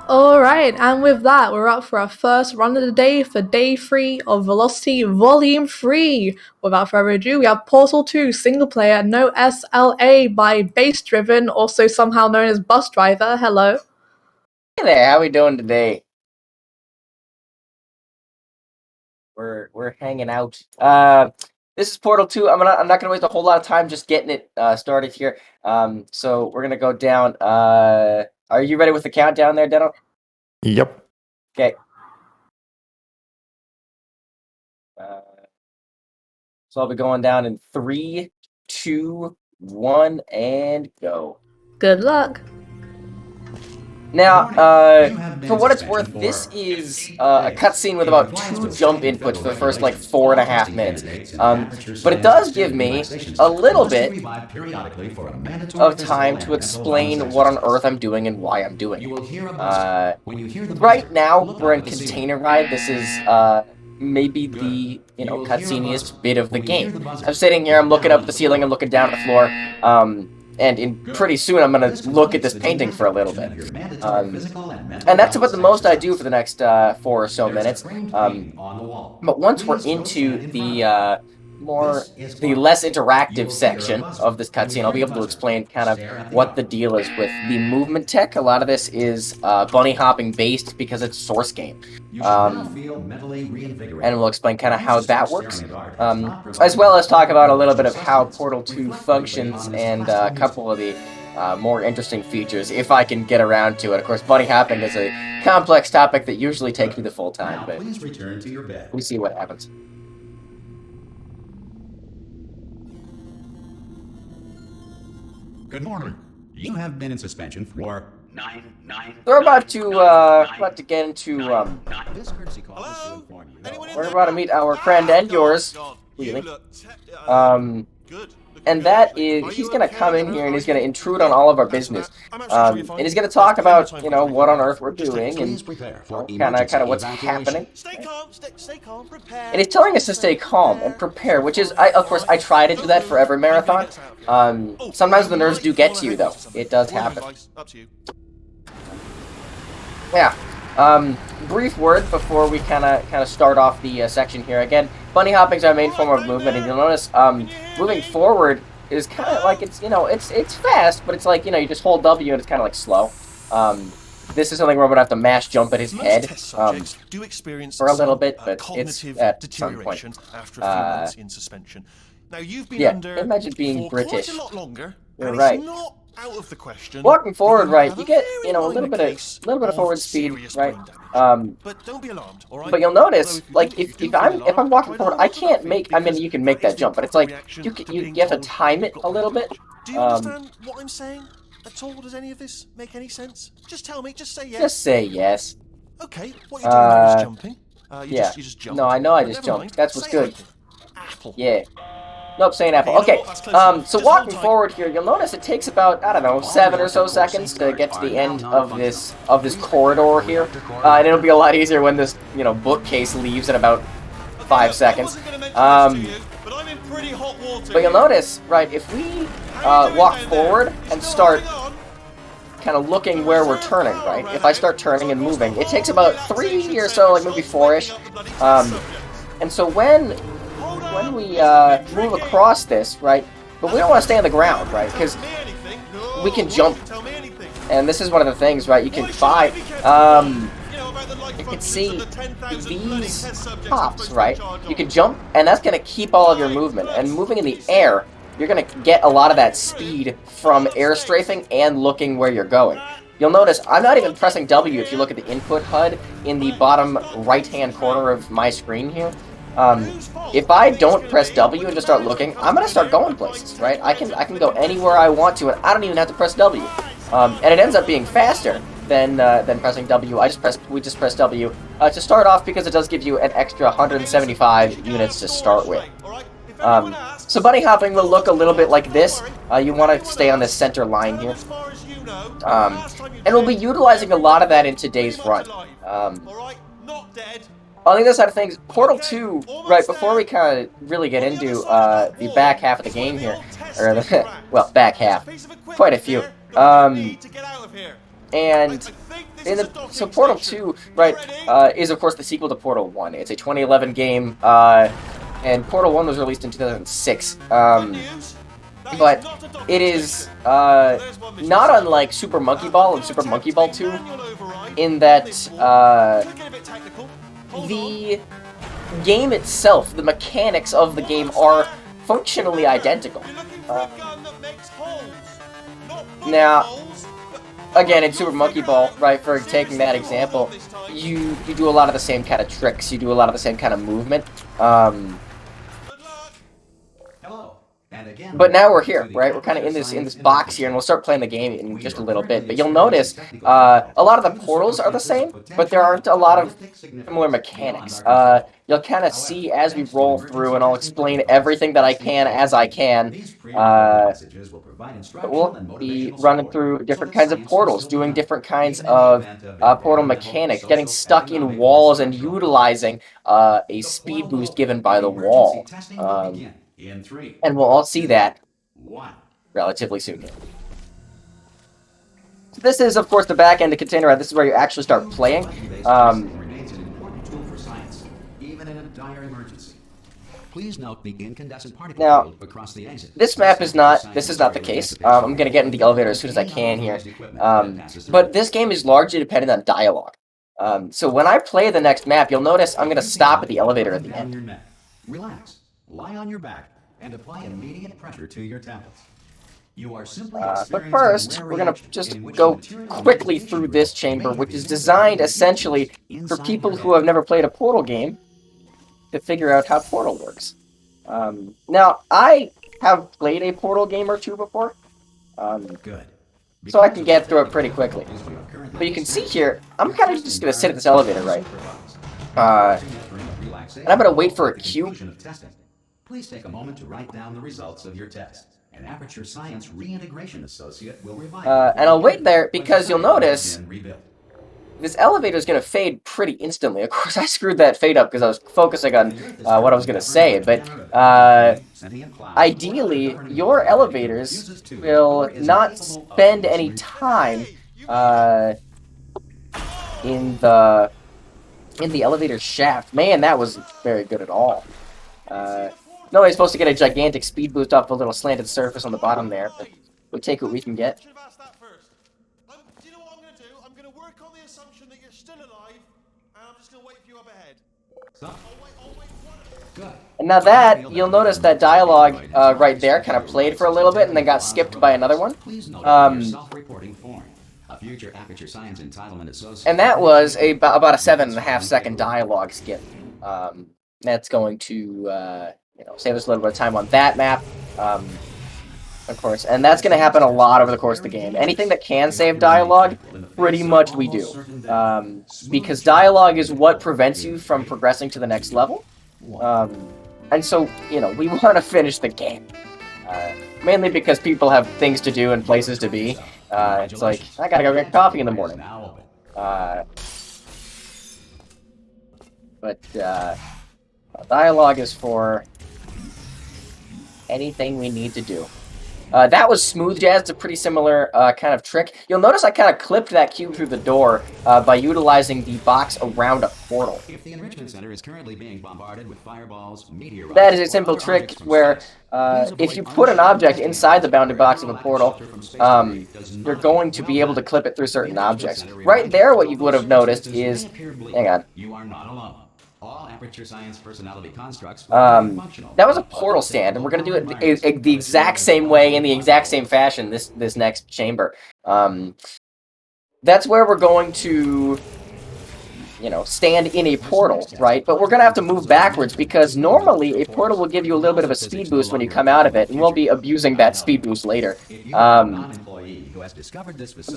Alright, and with that, we're up for our first run of the day for day 3 of Velocity Volume 3. Without further ado, we have Portal 2 single player, no SLA by Base Driven, also somehow known as Bus Driver. Hello. Hey there, how we doing today? We're hanging out. This is Portal 2. I'm not gonna waste a whole lot of time just getting it started here. So we're gonna go down. Are you ready with the countdown there, Deno? Yep. Okay. So I'll be going down in 3, 2, 1, and go. Good luck. Now, for what it's worth, this is a cutscene with about 2 jump inputs for the first, like, 4.5 minutes. But it does give me a little bit of time to explain what on earth I'm doing and why I'm doing it. Right now, we're in Container Ride. This is, maybe the, cutscene-iest bit of the game. I'm sitting here, I'm looking up at the ceiling, I'm looking down at the floor, and pretty soon I'm going to look at this painting for a little bit. And that's about the most I do for the next 4 or so minutes. But once we're into the less interactive section of this cutscene, I'll be able to explain kind of what the deal is with the movement tech. A lot of this is bunny hopping based because it's a source game. And we'll explain kind of how that works, as well as talk about a little bit of how Portal 2 functions and a couple of the more interesting features, if I can get around to it. Of course, bunny hopping is a complex topic that usually takes me the full time, but we see what happens. Good morning. You have been in suspension for 9. So we're about to get into This courtesy call is to inform you. we're about to meet our friend and yours, really. And that is, he's gonna come in here and he's gonna intrude on all of our business, and he's gonna talk about, what on earth we're doing and kind of what's happening. Stay calm, prepare. And he's telling us to stay calm and prepare, which is, of course, I try to do that for every marathon. Sometimes the nerves do get to you, though. It does happen. Yeah. Brief word before we kind of start off the section here. Again, bunny hopping is our main form of movement, and you'll notice moving forward is kind of like it's fast, but it's like you just hold W and it's kind of like slow. This is something where I'm gonna have to mash jump at his head for a little bit, but it's at some point. After a few months in suspension. Now you've been under imagine being for British. quite a lot longer. You're and right. It's not out of the question. Walking forward, right, you get a a little bit of forward speed, right? But don't be alarmed, all right? But you'll notice, like, if I'm walking forward, I can't make. I mean, you can make that jump, but it's like you have to time it a little bit. Do you understand what I'm saying at all? Does any of this make any sense? Just tell me. Just say yes. Just say yes. Okay. What you're doing now is jumping. You Yeah. just jumped. No, I know I But just never jumped. mind. That's what's Say good. anything. Apple. Yeah. Nope, saying apple. You know Okay. what? That's close enough. So Just walking hold tight. forward here, you'll notice it takes about, I don't know, 7 or so seconds to get to the end of this corridor here, and it'll be a lot easier when this bookcase leaves in about 5 seconds. But you'll notice, right, if we walk forward and start kind of looking where we're turning, right? If I start turning and moving, it takes about 3 or so, like maybe 4-ish. And so when we move across this, right? But we don't want to stay on the ground, right? Because we can jump. And this is one of the things, right? You can buy. You can see these pops, right? You can jump, and that's going to keep all of your movement. And moving in the air, you're going to get a lot of that speed from air strafing and looking where you're going. You'll notice I'm not even pressing W if you look at the input HUD in the bottom right-hand corner of my screen here. If I don't press W and just start looking, I'm going to start going places, right? I can go anywhere I want to, and I don't even have to press W. And it ends up being faster than pressing W. We just press W to start off because it does give you an extra 175 units to start with. So bunny hopping will look a little bit like this. You want to stay on this center line here. And we'll be utilizing a lot of that in today's run. On the other side of things, Portal 2, right, before we kind of really get into the back half of the game here, or the, well, back half, quite a few, and So Portal 2, right, is of course the sequel to Portal 1. It's a 2011 game, and Portal 1 was released in 2006. But it is not unlike Super Monkey Ball and Super Monkey Ball 2, in that the game itself, the mechanics of the game are functionally identical. Now, again, in Super Monkey Ball, right, for taking that example, you do a lot of the same kind of tricks, you do a lot of the same kind of movement. But now we're here, right? We're kind of in this box here, and we'll start playing the game in just a little bit. But you'll notice a lot of the portals are the same, but there aren't a lot of similar mechanics. You'll kind of see as we roll through, and I'll explain everything that I can as I can. We'll be running through different kinds of portals, doing different kinds of portal mechanics, getting stuck in walls and utilizing a speed boost given by the wall. And we'll all see that relatively soon. So this is, of course, the back end of Container. This is where you actually start playing. Please note the incandescent particle Now, field across the exit. this map is not. This is not the case. I'm gonna get into the elevator as soon as I can here. But this game is largely dependent on dialogue. So when I play the next map, you'll notice I'm gonna stop at the elevator at the end. Relax. Lie on your back and apply immediate pressure to your tablets. You are simply But first, we're going to just go quickly through this chamber, which is designed essentially for people who have never played a Portal game to figure out how Portal works. Now, I have played a Portal game or two before, Good. so I can get through it pretty quickly. But you can see here, I'm kind of just going to sit at this elevator, right? And I'm going to wait for a cue. Please take a moment to write down the results of your test. An Aperture Science Reintegration Associate will revive And I'll wait there because you'll notice this elevator is going to fade pretty instantly. Of course, I screwed that fade up because I was focusing on what I was going to say. But ideally, your elevators will not spend any time in the elevator shaft. Man, that wasn't very good at all. No, he's supposed to get a gigantic speed boost off a little slanted surface on the bottom there, but we'll take what we can get. Do you know what I'm going to do? I'm going to work on the assumption that you're still alive, and I'm just going to wait for you up ahead. I'll wait one. And now that, you'll notice that dialogue right there kind of played for a little bit and then got skipped by another one. And that was about a 7.5 second dialogue skip. That's going to save us a little bit of time on that map, of course. And that's going to happen a lot over the course of the game. Anything that can save dialogue, pretty much we do. Because dialogue is what prevents you from progressing to the next level. And so, we want to finish the game. Mainly because people have things to do and places to be. It's like, I gotta go get coffee in the morning. But dialogue is for anything we need to do. That was Smooth Jazz. It's a pretty similar kind of trick. You'll notice I kind of clipped that cube through the door by utilizing the box around a portal. If the enrichment center is currently being bombarded with fireballs, meteorites, that is a simple trick where if you put an object inside the bounded box of a portal, you're going to be able to clip it through certain objects. Right there, what you would have noticed is... Hang on. You are not alone. All Aperture Science personality constructs that was a portal stand, and we're going to do it the exact same way, in the exact same fashion, this next chamber. That's where we're going to, stand in a portal, right? But we're going to have to move backwards, because normally a portal will give you a little bit of a speed boost when you come out of it, and we'll be abusing that speed boost later.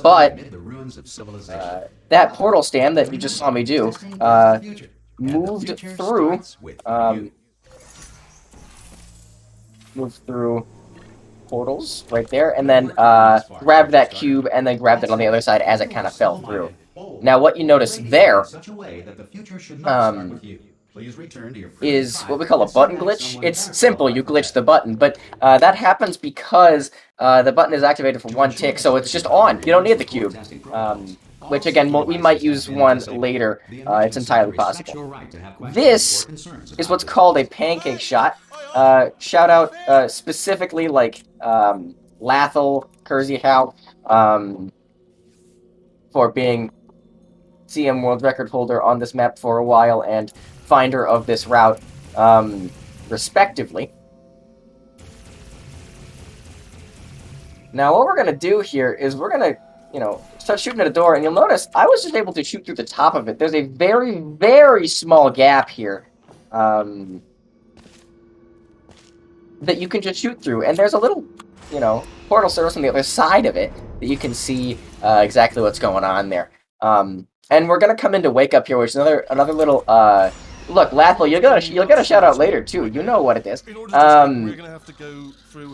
But that portal stand that you just saw me do, moved through portals right there, and then grabbed that cube, and then grabbed it on the other side as it kind of fell through. Now, what you notice there is what we call a button glitch. It's simple, you glitch the button, but that happens because the button is activated for one tick, so it's just on. You don't need the cube. which again, we might use one later. It's entirely possible. This is what's called a pancake shot. Shout out specifically like Lathel, Kurziow, for being CM world record holder on this map for a while and finder of this route, respectively. Now, what we're going to do here is we're going to, you know, start shooting at a door, and you'll notice I was just able to shoot through the top of it. There's a very, very small gap here that you can just shoot through, and there's a little, you know, portal service on the other side of it that you can see exactly what's going on there. And we're going to come into Wake Up here, which is another little... Look, Lathel, you'll get a shout out later too. You know what it is. But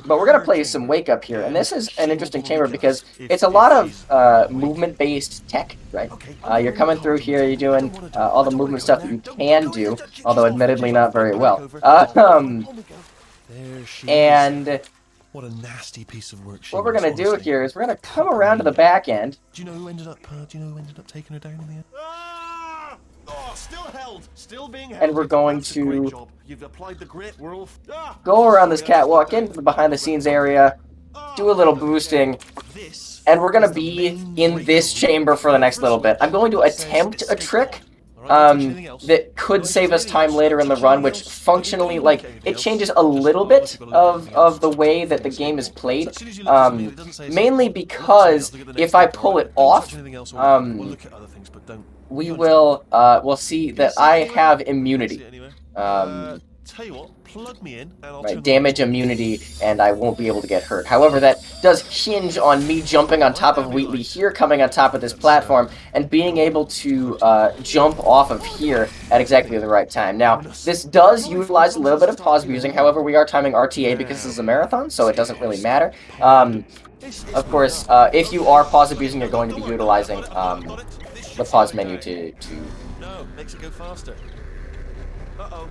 we're gonna play some Wake Up here, and this is an interesting chamber because it's a lot of movement-based tech, right? You're coming through here, you're doing all the movement stuff that you can do, although admittedly not very well. And what a nasty piece of work. What we're gonna do here is we're gonna come around to the back end. Do you know who ended up? Taking her down in the end? Oh, still held, still being held. And we're going to You've applied the grit. Go around this catwalk into the behind-the-scenes area, do a little boosting, and we're gonna be in this chamber for the next little bit. I'm going to attempt a trick that could save us time later in the run, which functionally, like, it changes a little bit of the way that the game is played, mainly because if I pull it off, we'll see that I have immunity. Right, damage immunity, and I won't be able to get hurt. However, that does hinge on me jumping on top of Wheatley here, coming on top of this platform, and being able to jump off of here at exactly the right time. Now, this does utilize a little bit of pause musing, however, we are timing RTA because this is a marathon, so it doesn't really matter. Of course, if you are pause abusing, you're going to be utilizing the pause menu to... No, makes it go faster. Uh-oh.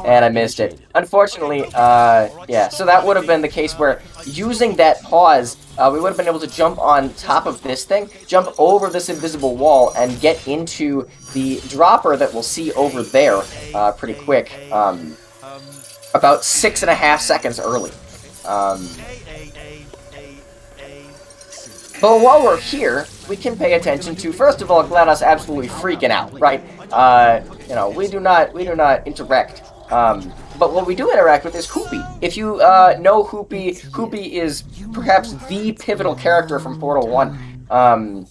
And I missed it. Unfortunately, yeah, so that would have been the case where using that pause, we would have been able to jump on top of this thing, jump over this invisible wall, and get into the dropper that we'll see over there pretty quick, about 6.5 seconds early. But while we're here, we can pay attention to, first of all, GLaDOS absolutely freaking out, right? You know, we do not interact. But what we do interact with is Hoopy. If you know Hoopy, Hoopy is perhaps the pivotal character from Portal 1.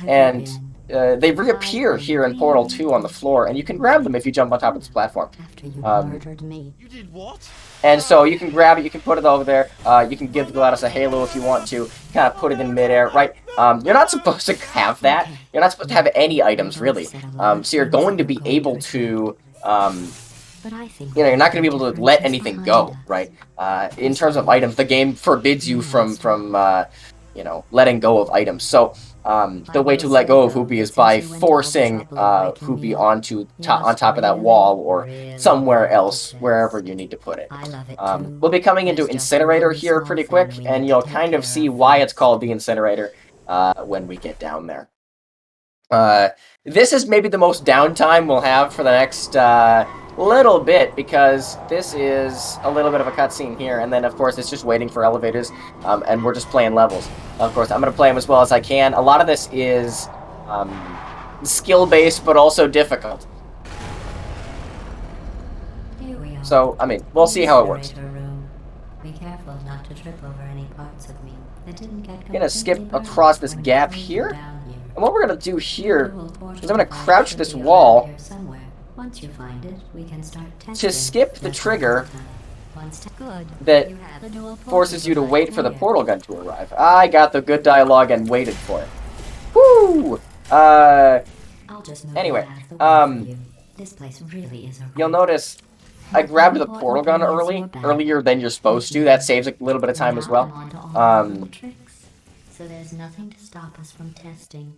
And they reappear here in Portal 2 on the floor, and you can grab them if you jump on top of this platform. You did what? And so you can grab it, you can put it over there, you can give GLaDOS a halo if you want to, kind of put it in midair, right? You're not supposed to have that. You're not supposed to have any items, really. So you're going to be able to, you know, you're not going to be able to let anything go, right? In terms of items, the game forbids you from you know, letting go of items. So the way to let go of Hoopy is by forcing Hoopy on top of that wall or somewhere else, wherever you need to put it. We'll be coming into Incinerator here pretty quick, and you'll kind of see why it's called the Incinerator when we get down there. This is maybe the most downtime we'll have for the next little bit, because this is a little bit of a cutscene here, and then of course it's just waiting for elevators, and we're just playing levels. Of course, I'm going to play them as well as I can. A lot of this is skill-based, but also difficult. So, I mean, we'll see how it works. Be careful not to trip over any parts of me that didn't get I'm going to skip across this gap here, and what we're going to do here is I'm going to crouch this wall Once you find it, we can start to skip the trigger that forces you to wait for the portal gun to arrive. I got the good dialogue and waited for it. Woo! Anyway, this place really is you'll notice I grabbed the portal gun earlier than you're supposed to. That saves a little bit of time as well. So there's nothing to stop us from testing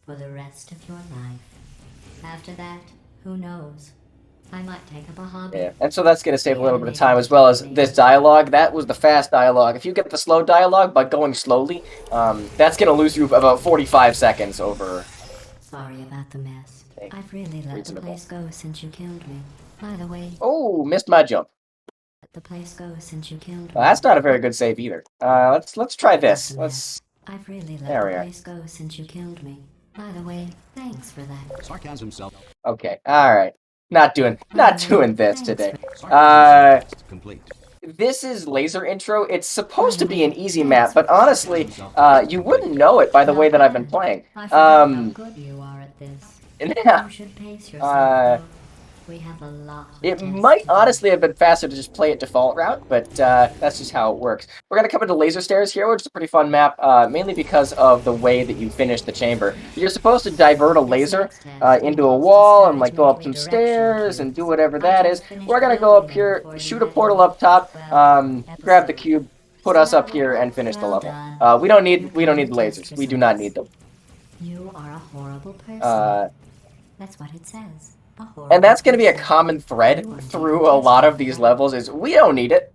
for the rest of your life. After that, who knows? I might take up a hobby. Yeah, and so that's going to save a little bit of time, as well as this dialogue. That was the fast dialogue. If you get the slow dialogue by going slowly, that's going to lose you about 45 seconds over. Sorry about the mess. Okay. I've really let Reasonable. the place go since you killed me. By the way, Oh, missed my jump. let the place go since you killed me. Well, that's not a very good save either. Let's try this. Let's. I've really let There the we are. place go since you killed me. By the way, thanks for that. Sarcasm self. Okay, all right. Not doing this today. Complete. This is laser intro. It's supposed to be an easy map, but honestly, you wouldn't know it by the way that I've been playing. I forgot how good you are at this. Yeah. You should pace yourself. though. We have a lot of It tests might to do. honestly have been faster to just play it default route, but that's just how it works. We're going to come into Laser Stairs here, which is a pretty fun map, mainly because of the way that you finish the chamber. You're supposed to divert a laser into a wall and like go up some stairs and do whatever that is. We're going to go up here, shoot a portal up top, grab the cube, put us up here, and finish the level. We don't need the lasers. We do not need them. You are a horrible person. That's what it says. And that's going to be a common thread through a lot of these levels, is we don't need it.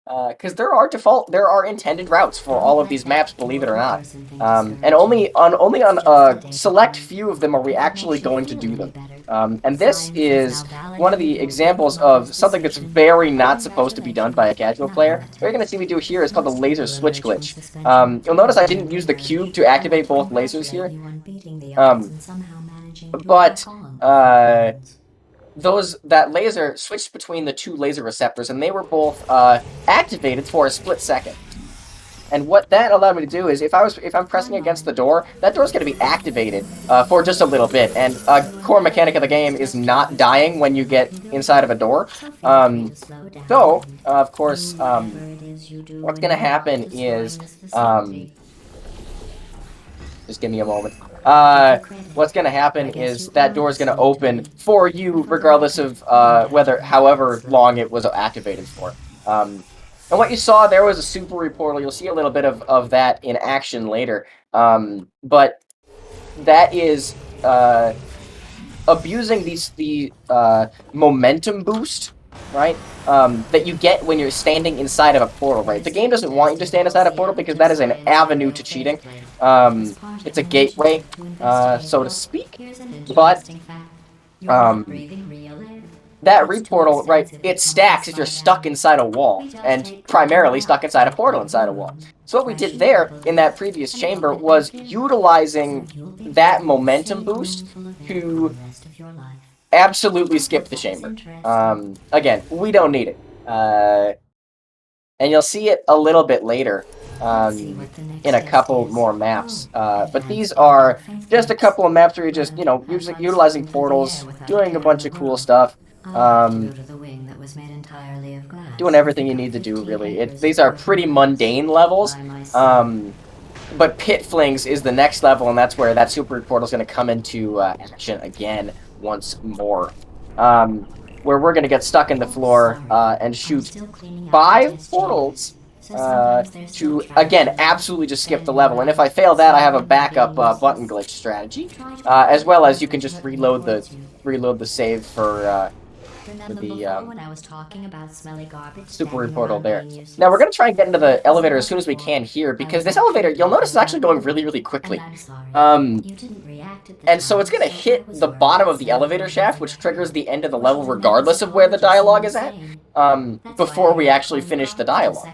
Because there are intended routes for all of these maps, believe it or not. And only on a select few of them are we actually going to do them. And this is one of the examples of something that's very not supposed to be done by a casual player. What you're going to see me do here is called the laser switch glitch. You'll notice I didn't use the cube to activate both lasers here. But that laser switched between the two laser receptors, and they were both activated for a split second. And what that allowed me to do is, if I'm pressing against the door, that door's going to be activated for just a little bit. And a core mechanic of the game is not dying when you get inside of a door. So, of course, what's going to happen is, just give me a moment. What's going to happen is that door is going to open for you, regardless of however long it was activated for. And what you saw there was a super portal. You'll see a little bit of that in action later. But that is abusing the momentum boost, right? That you get when you're standing inside of a portal, right? The game doesn't want you to stand inside a portal because that is an avenue to cheating. It's a gateway, so to speak. But that reportal, right, it stacks if you're stuck inside a wall, and primarily stuck inside a portal inside a wall. So what we did there in that previous chamber was utilizing that momentum boost to absolutely skip the chamber. Again, we don't need it. And you'll see it a little bit later in a couple more maps. But these are just a couple of maps where you're just, utilizing portals, doing a bunch of cool stuff. Doing everything you need to do, really. These are pretty mundane levels. But Pit Flings is the next level, and that's where that super portal is going to come into action again once more. Where we're going to get stuck in the floor and shoot 5 portals to, again, absolutely just skip the level. And if I fail that, I have a backup button glitch strategy, as well as you can just reload the save for super portal there. Now we're going to try and get into the elevator as soon as we can here, because this elevator, you'll notice, is actually going really, really quickly. And so it's going to hit the bottom of the elevator shaft, which triggers the end of the level regardless of where the dialogue is at, before we actually finish the dialogue.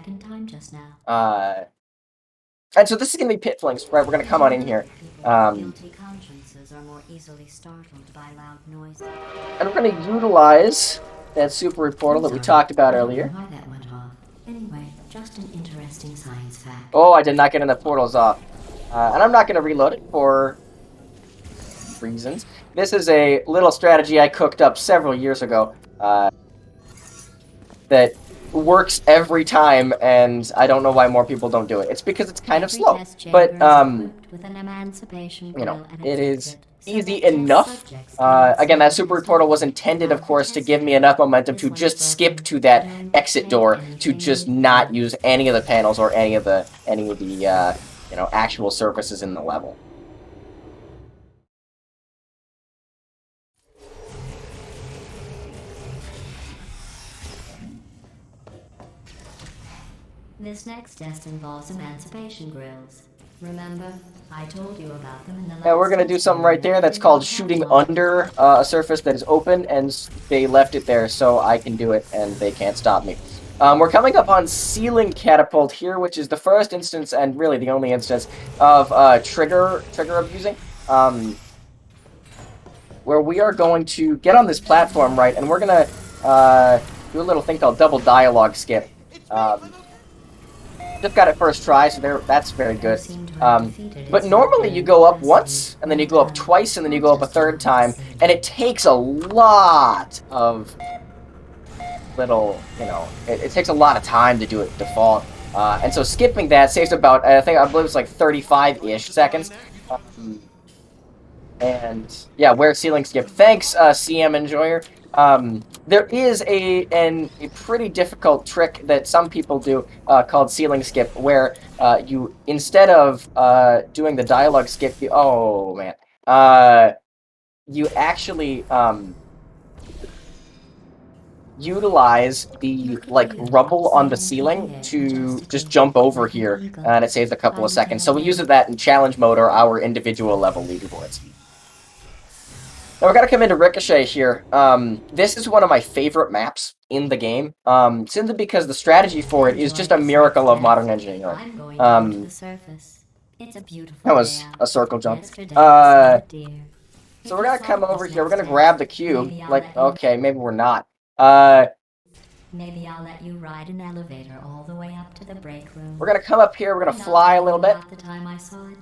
And so this is going to be Pit Flings, right? We're going to come on in here. And we're going to utilize that super portal that we talked about earlier. Oh, I did not get in the portals off. And I'm not going to reload it for reasons. This is a little strategy I cooked up several years ago that works every time, and I don't know why more people don't do it. It's because it's kind of slow. But, it is easy enough. Again, that super portal was intended, of course, to give me enough momentum to just skip to that exit door, to just not use any of the panels or any of the actual surfaces in the level. This next test involves emancipation grills. Remember, I told you about them in the last Yeah, we're gonna do something right there that's called shooting under a surface that is open, and they left it there so I can do it, and they can't stop me. We're coming up on ceiling catapult here, which is the first instance, and really the only instance, of trigger abusing. Where we are going to get on this platform, right, and we're gonna do a little thing called double dialogue skip. Just got it first try, so that's very good. But normally you go up once, and then you go up twice, and then you go up a third time, and it takes a lot of little, you know, it takes a lot of time to do it default. And so skipping that saves about, I believe it's like 35-ish seconds. And yeah, where ceiling skip. Thanks, CM Enjoyer. There is a pretty difficult trick that some people do called ceiling skip, where you, instead of doing the dialogue skip, you actually utilize the rubble on the ceiling to just jump over here, and it saves a couple of seconds. So we use that in challenge mode or our individual level leaderboards. Now we're gonna come into Ricochet here. This is one of my favorite maps in the game, simply because the strategy for it is just a miracle of modern engineering. That was a circle jump. So we're gonna come over here. We're gonna grab the cube. Okay, maybe we're not. Maybe I'll let you ride an elevator all the way up to the break room. We're gonna come up here. We're gonna fly a little bit.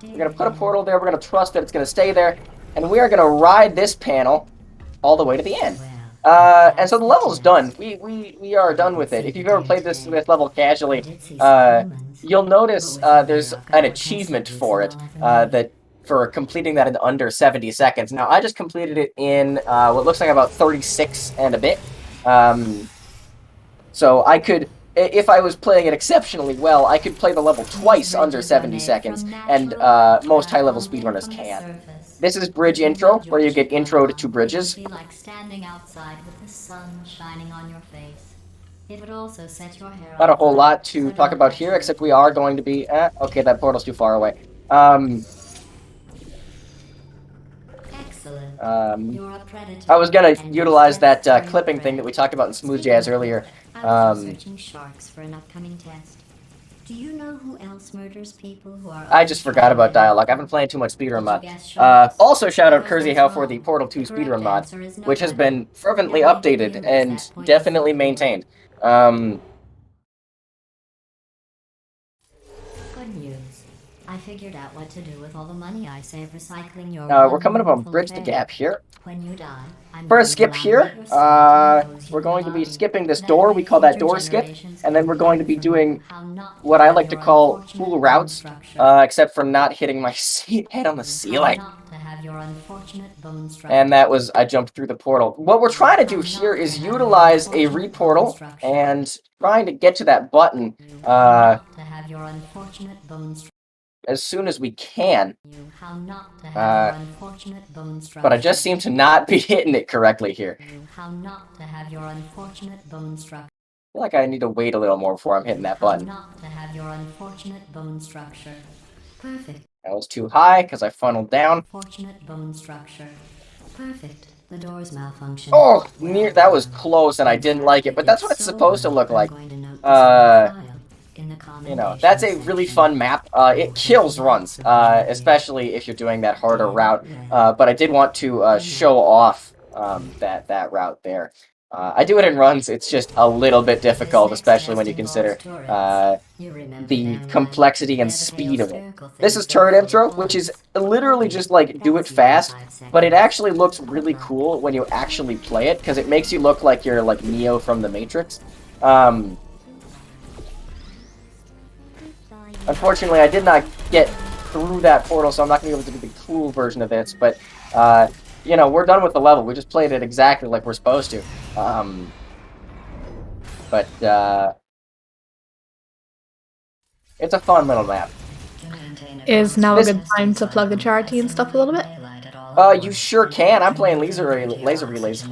We're gonna put a portal there. We're gonna trust that it's gonna stay there. And we are going to ride this panel all the way to the end. And so the level's done. We are done with it. If you've ever played this level casually, you'll notice there's an achievement for it, for completing that in under 70 seconds. Now, I just completed it in what looks like about 36 and a bit. So I could, if I was playing it exceptionally well, I could play the level twice under 70 seconds, and most high-level speedrunners can. This is bridge intro, where you get introed to bridges. Like standing outside with the sun shining on your face. It would also set your hair Not a whole lot to talk about here, except we are going to be... okay, that portal's too far away. Excellent. I was going to utilize that clipping thing that we talked about in Smooth Jazz earlier. Searching sharks for an upcoming test. Do you know who else murders people who are... I just forgot about dialogue. I've been playing too much speedrun mod. Also shout out Kersey How for the Portal 2 speedrun mod, which has been fervently updated and definitely maintained. Good news. I figured out what to do with all the money I save recycling your... We're coming up on Bridge the Gap here. When you die, First skip here, we're going to be skipping this door. We call that door skip. And then we're going to be doing what I like to call cool routes, except for not hitting my head on the ceiling. And that was, I jumped through the portal. What we're trying to do here is utilize a reportal and trying to get to that button as soon as we can. But I just seem to not be hitting it correctly here. I feel like I need to wait a little more before I'm hitting that button. Perfect. That was too high because I funneled down. Perfect. The door's malfunction. Oh, that was close and I didn't like it, but that's what it's supposed to look like. You know, that's a really fun map. It kills runs, especially if you're doing that harder route. But I did want to show off that route there. I do it in runs. It's just a little bit difficult, especially when you consider the complexity and speed of it. This is turret intro, which is literally just like do it fast, but it actually looks really cool when you actually play it because it makes you look like you're like Neo from the Matrix. Unfortunately, I did not get through that portal, so I'm not going to be able to do the cool version of this, but, you know, we're done with the level. We just played it exactly like we're supposed to. It's a fun little map. Is now a good time to plug the charity and stuff a little bit? You sure can. I'm playing laser relays.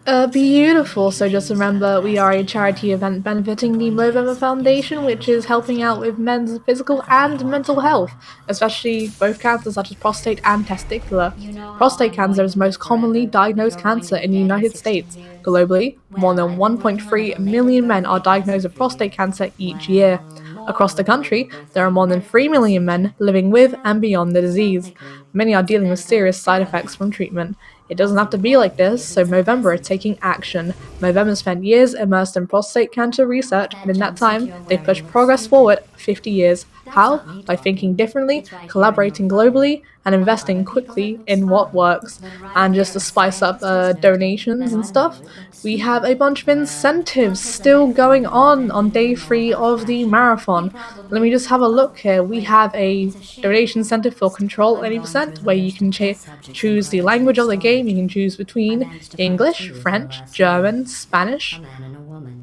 Beautiful. So just remember, we are a charity event benefiting the Movember Foundation, which is helping out with men's physical and mental health, especially both cancers such as prostate and testicular. Prostate cancer is the most commonly diagnosed cancer in the United States. Globally, more than 1.3 million men are diagnosed with prostate cancer each year. Across the country, there are more than 3 million men living with and beyond the disease. Many are dealing with serious side effects from treatment. It doesn't have to be like this, so Movember is taking action. Movember spent years immersed in prostate cancer research, and in that time, they've pushed progress forward 50 years. How? By thinking differently, collaborating globally, and investing quickly in what works. And just to spice up donations and stuff, we have a bunch of incentives still going on day 3 of the marathon. Let me just have a look here. We have a donation incentive for Control 80%, where you can choose the language of the game. You can choose between English, French, German, Spanish,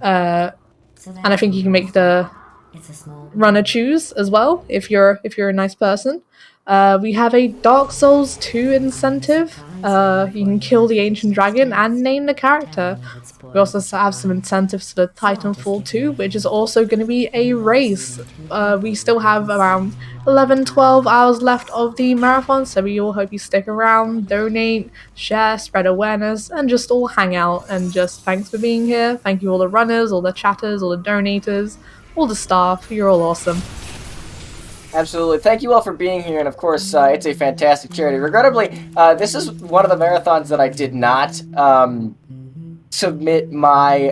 and I think you can make the runner choose as well if you're a nice person. We have a Dark Souls 2 incentive. You can kill the ancient dragon and name the character. We also have some incentives for Titanfall 2, which is also going to be a race. We still have around 11-12 hours left of the marathon, so we all hope you stick around, donate, share, spread awareness, and just all hang out. And just thanks for being here. Thank you all the runners, all the chatters, all the donators, all the staff. You're all awesome. Absolutely. Thank you all for being here, and of course, it's a fantastic charity. Regrettably, this is one of the marathons that I did not submit my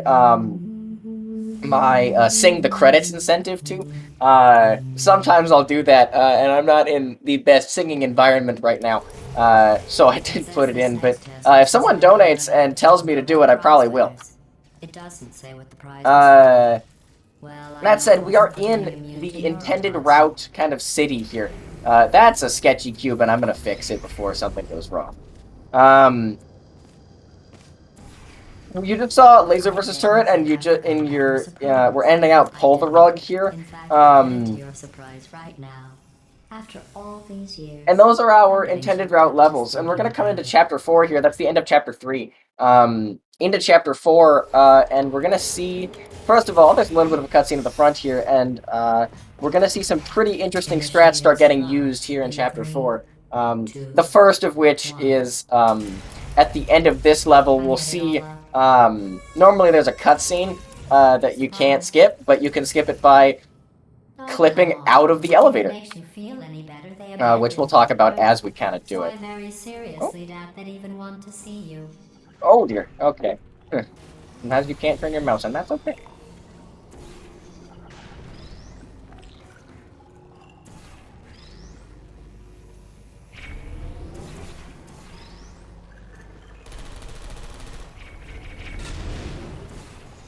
sing the credits incentive to. Sometimes I'll do that, and I'm not in the best singing environment right now, so I didn't put it in. But if someone donates and tells me to do it, I probably will. It doesn't say what the prize is. That said, we are in the intended route kind of city here. That's a sketchy cube, and I'm gonna fix it before something goes wrong. You just saw laser versus turret, and we're ending out pull the rug here. After all these years, and those are our intended route levels, and we're gonna come into chapter 4 here. That's the end of chapter 3. Into chapter 4, and we're gonna see. First of all, there's a little bit of a cutscene at the front here, and we're going to see some pretty interesting strats start getting used here in Chapter 4. The first of which is, at the end of this level, we'll see, normally there's a cutscene that you can't skip, but you can skip it by clipping out of the elevator, which we'll talk about as we kind of do it. Oh dear, okay. Sometimes you can't turn your mouse, and that's okay.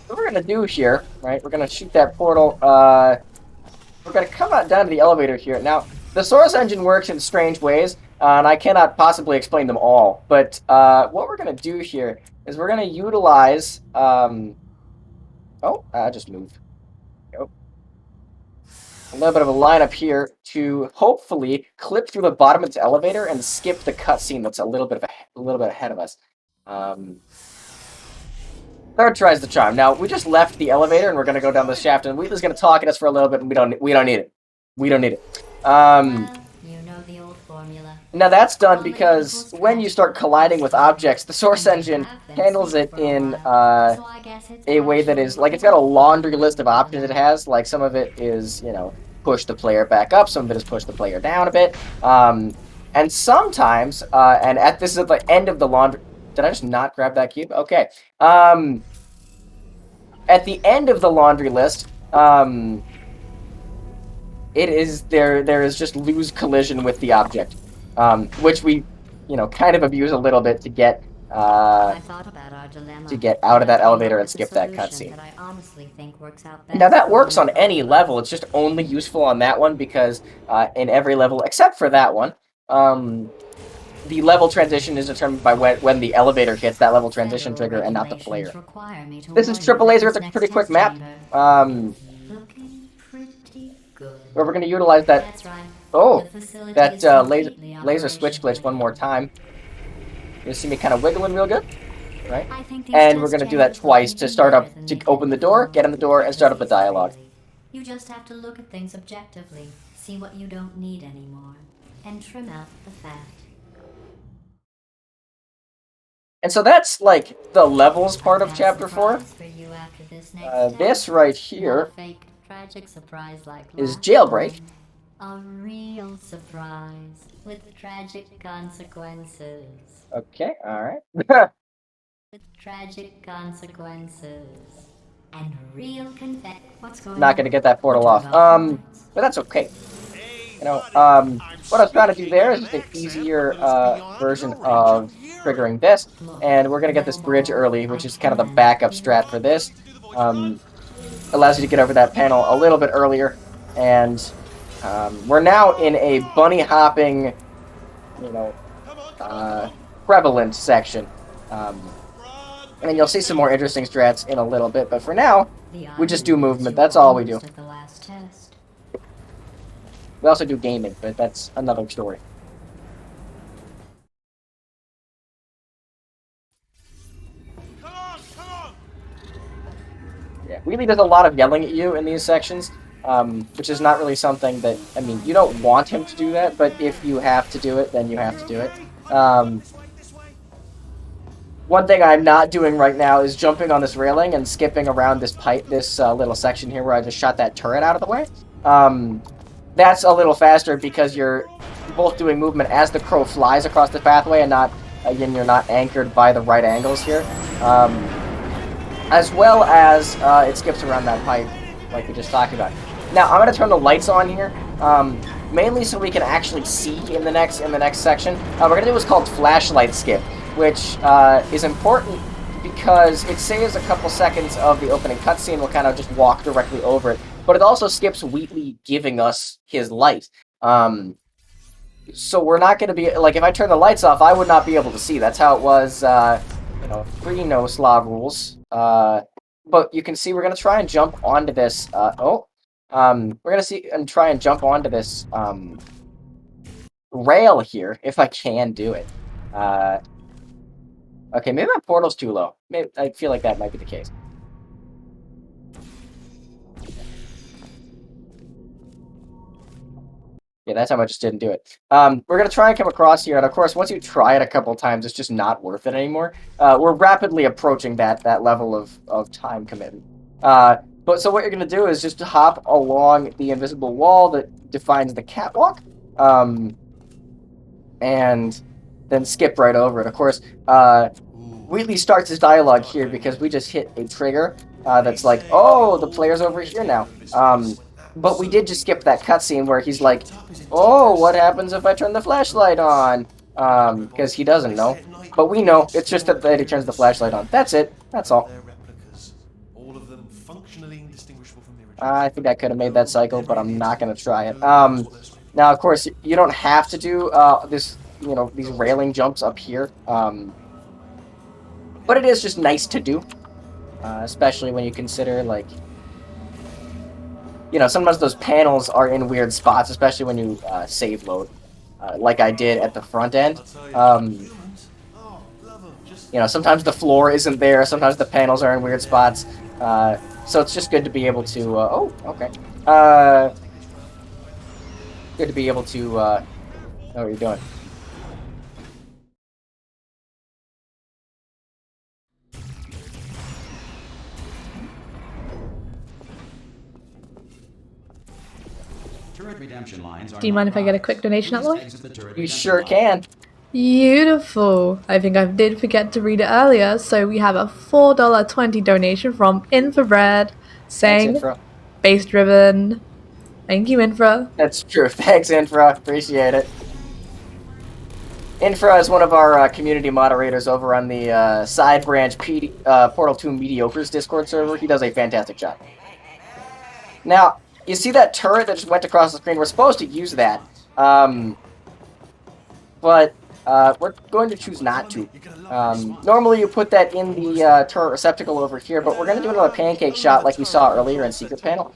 What we're gonna do here, right? We're gonna shoot that portal. We're gonna come out down to the elevator here. Now, the Source Engine works in strange ways, and I cannot possibly explain them all. But what we're gonna do here is we're gonna utilize. I just moved. Go. A little bit of a lineup here to hopefully clip through the bottom of this elevator and skip the cutscene that's a little bit ahead of us. Third tries the charm. Now, we just left the elevator, and we're going to go down the shaft, and Wheatley's going to talk at us for a little bit, and we don't need it. We don't need it. You know the old formula. Now, that's done because when you start colliding with objects, the Source Engine handles it in a way that is, like, it's got a laundry list of options it has. Like, some of it is, you know, push the player back up, some of it is push the player down a bit. And sometimes, this is at the end of the laundry... Did I just not grab that cube? Okay. At the end of the laundry list, there is just lose collision with the object, which we, kind of abuse a little bit to get out of that elevator and skip that cutscene. Now that works on any level. It's just only useful on that one because in every level except for that one, the level transition is determined by when the elevator hits that level transition trigger and not the player. This is Triple Laser. It's a pretty quick map. Where we're going to utilize that... Oh! That laser switch glitch one more time. You see me kind of wiggling real good? right? I think these And we're test going to do that chambers twice look to even start up, better than to they open did the door, before. get in the door, and start up a dialogue. You just have to look at things objectively, see what you don't need anymore, and trim out the fat. And so that's, like, the levels part of Got a Chapter 4. surprise for you after this next This test. right Not here a fake, tragic surprise like is last Jailbreak. time. A real surprise with tragic consequences. Okay, alright. With tragic consequences. And real What's going on? Not gonna get that portal What off. about lights? But that's okay. You know, what I was trying to do there is just an easier, version of triggering this. And we're gonna get this bridge early, which is kind of the backup strat for this. Allows you to get over that panel a little bit earlier. And, we're now in a bunny hopping, you know, prevalent section. And you'll see some more interesting strats in a little bit, but for now, we just do movement. That's all we do. At the last test. We also do gaming, but that's another story. Come on! Yeah, Wheatley does a lot of yelling at you in these sections, which is not really something that, I mean, you don't want him to do that, but if you have to do it, then you have to do it. One thing I'm not doing right now is jumping on this railing and skipping around this pipe, this little section here where I just shot that turret out of the way. That's a little faster because you're both doing movement as the crow flies across the pathway and not, again, you're not anchored by the right angles here. As well as it skips around that pipe like we just talked about. Now, I'm going to turn the lights on here, mainly so we can actually see in the next section. We're going to do what's called flashlight skip, which is important because it saves a couple seconds of the opening cutscene. We'll kind of just walk directly over it. But it also skips Wheatley giving us his light. So we're not going to be... Like, if I turn the lights off, I would not be able to see. That's how it was, you know, pre-No Slav rules. But you can see we're going to try and jump onto this... we're going to see and try and jump onto this rail here, if I can do it. Okay, maybe my portal's too low. Maybe, I feel like that might be the case. Yeah, that time I just didn't do it. We're going to try and come across here, and of course, once you try it a couple times, it's just not worth it anymore. We're rapidly approaching that level of time commitment. But so what you're going to do is just hop along the invisible wall that defines the catwalk, and then skip right over it. Of course, Wheatley starts his dialogue here because we just hit a trigger that's like, oh, the player's over here now. But we did just skip that cutscene where he's like, oh, what happens if I turn the flashlight on? Because he doesn't know. But we know. It's just that he turns the flashlight on. That's it. That's all. They're replicas. All of them functionally indistinguishable from the original. I think I could have made that cycle, but I'm not going to try it. Now, of course, you don't have to do this, you know, these railing jumps up here. But it is just nice to do. Especially when you consider, like... You know, sometimes those panels are in weird spots, especially when you save load, like I did at the front end. You know, sometimes the floor isn't there, sometimes the panels are in weird spots, so it's just good to be able to, oh, okay. Good to be able to, know what you're doing. Redemption lines Do you mind if I get a quick donation out of the way? You sure can. Beautiful. I think I did forget to read it earlier, so we have a $4.20 donation from Infrared saying, Thanks, Infra. base driven. Thank you, Infra. That's true. Thanks, Infra. Appreciate it. Infra is one of our community moderators over on the side branch Portal 2 Mediocres Discord server. He does a fantastic job. Now, you see that turret that just went across the screen? We're supposed to use that. But we're going to choose not to. Normally you put that in the turret receptacle over here, but we're going to do another pancake shot like we saw earlier in Secret Panel.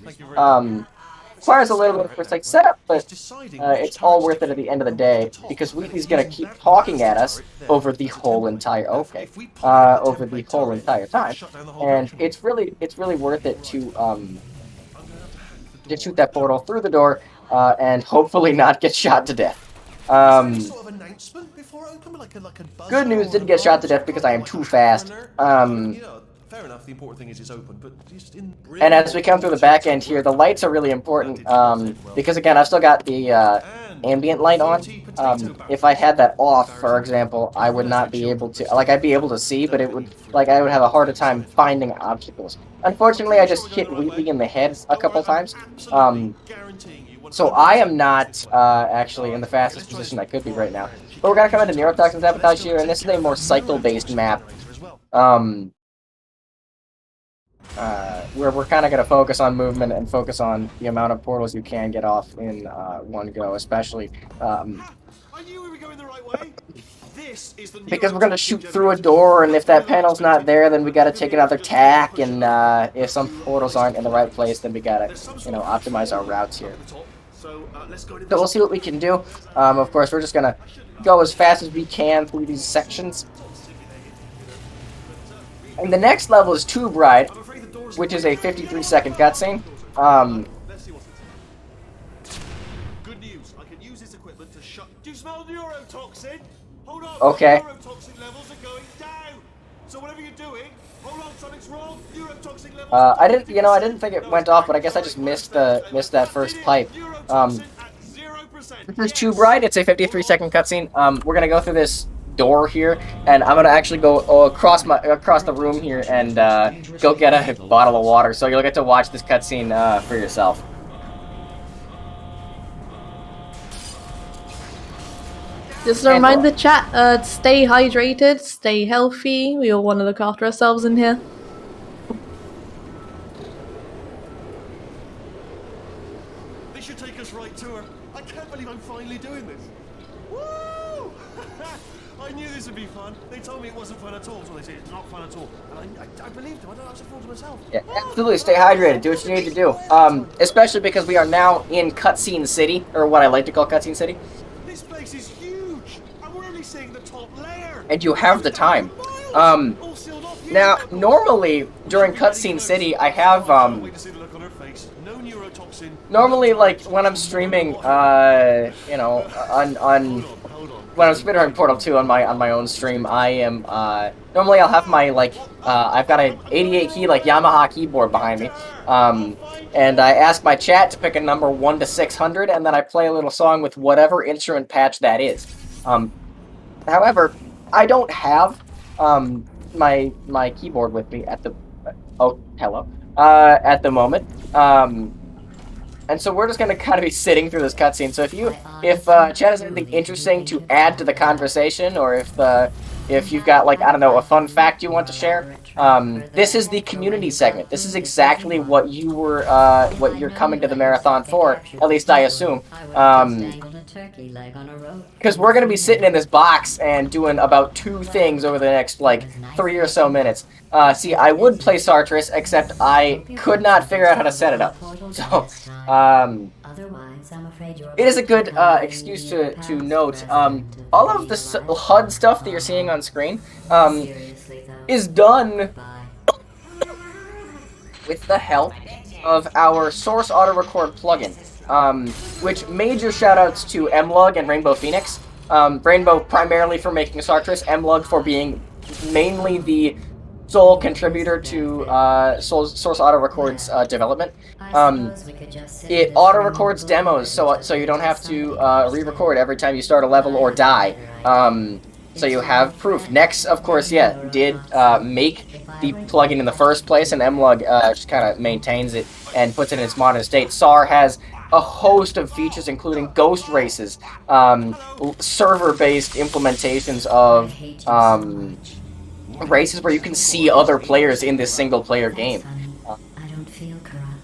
requires a little bit of first like setup, but it's all worth it at the end of the day because Wheatley's gonna keep talking at us over the whole entire over the whole entire time, and it's really worth it to shoot that portal through the door and hopefully not get shot to death. Good news, didn't get shot to death because I am too fast. Fair enough, the important thing is it's open, but just in... And as we come through the back end here, the lights are really important, because again, I've still got the ambient light on. If I had that off, for example, I would not be able to, like, I'd be able to see, but it would, like, I would have a harder time finding obstacles. Unfortunately, I just hit Wheatley in the head a couple times, so I am not, actually in the fastest position I could be right now. But we're gonna come into Neurotoxin Sabotage here, and this is a more cycle-based map, where we're kind of going to focus on movement and focus on the amount of portals you can get off in one go, especially because we're going to shoot through a door, and if that panel's not there, then we got to take another tack, and if some portals aren't in the right place, then we got to, you know, optimize our routes here. So we'll see what we can do. Of course, we're just going to go as fast as we can through these sections. And the next level is Tube Ride, which is a 53-second cutscene. Good news. I can use this equipment to shut. Do you smell neurotoxin? Hold on. Okay. Neurotoxin levels are going down. So whatever you're doing, hold on, something's wrong. Neurotoxin levels. I didn't think it went off, but I guess I just missed that first pipe. This is Tube Ride. It's a 53-second cutscene. We're gonna go through this door here, and I'm gonna actually go across the room here and go get a bottle of water, so you'll get to watch this cutscene for yourself. Just a reminder, chat, stay hydrated, stay healthy. We all want to look after ourselves in here. This should take us right to her. I can't believe I'm finally doing this. Woo! I knew this would be fun. They told me it wasn't fun at all, so they say it's not fun at all. And I believed them. I don't have to fool to myself. Yeah, absolutely. Stay hydrated. Do what you need to do. Especially because we are now in Cutscene City, or what I like to call Cutscene City. This place is huge, and we're only seeing the top layer. And you have the time. Now, normally during Cutscene City, I have normally, like, when I'm streaming, you know, on when I'm speedrunning Portal 2 on my own stream, I am normally I'll have my, like, I've got a 88 key, like, Yamaha keyboard behind me, and I ask my chat to pick a number 1 to 600, and then I play a little song with whatever instrument patch that is. However, I don't have my keyboard with me at the at the moment. And so we're just going to kind of be sitting through this cutscene. So if chat has anything interesting to add to the conversation, or if you've got, like, I don't know, a fun fact you want to share, this is the community segment. This is exactly what what you're coming to the marathon for, at least I assume. Because we're going to be sitting in this box and doing about 2 things over the next, like, 3 or so minutes. See, I would play Sartris, except I could not figure out how to set it up. So, it is a good excuse to note, all of the HUD stuff that you're seeing on screen is done with the help of our Source Auto Record plugin, which major shoutouts to Mlug and Rainbow Phoenix. Rainbow primarily for making Sartris, Mlug for being mainly the sole contributor to Source Auto Record's development. It auto records demos, so you don't have to re-record every time you start a level or die. So you have proof. Nex, of course, yeah, did make the plugin in the first place, and Mlug just kind of maintains it and puts it in its modern state. SAR has a host of features, including ghost races, server-based implementations of races where you can see other players in this single-player game.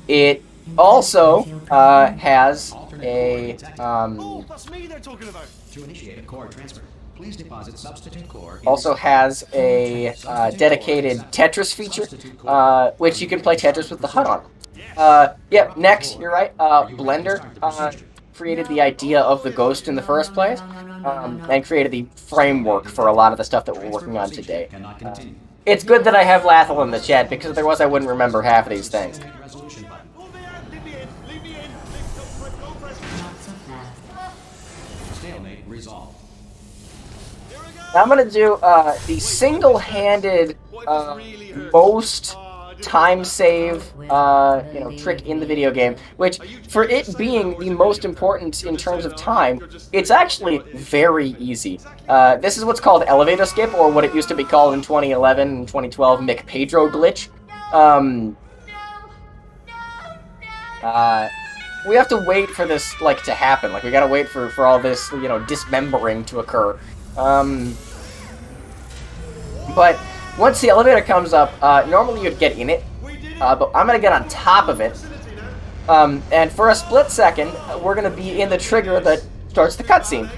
It also has a To initiate a core transfer, please deposit substitute core. Also has a dedicated Tetris feature, which you can play Tetris with the HUD on. Yep, next, you're right. Blender created the idea of the ghost in the first place, and created the framework for a lot of the stuff that we're working on today. It's good that I have Lathel in the chat, because otherwise I wouldn't remember half of these things. Stalemate resolved. Now I'm gonna do the single-handed most time save trick in the video game, which for it being the most important in terms of time, it's actually very easy. This is what's called elevator skip, or what it used to be called in 2011 and 2012, McPedro glitch. We have to wait for this to happen. We gotta wait for all this dismembering to occur. But once the elevator comes up, normally you'd get in it, but I'm gonna get on top of it. And for a split second, we're gonna be in the trigger that starts the cutscene.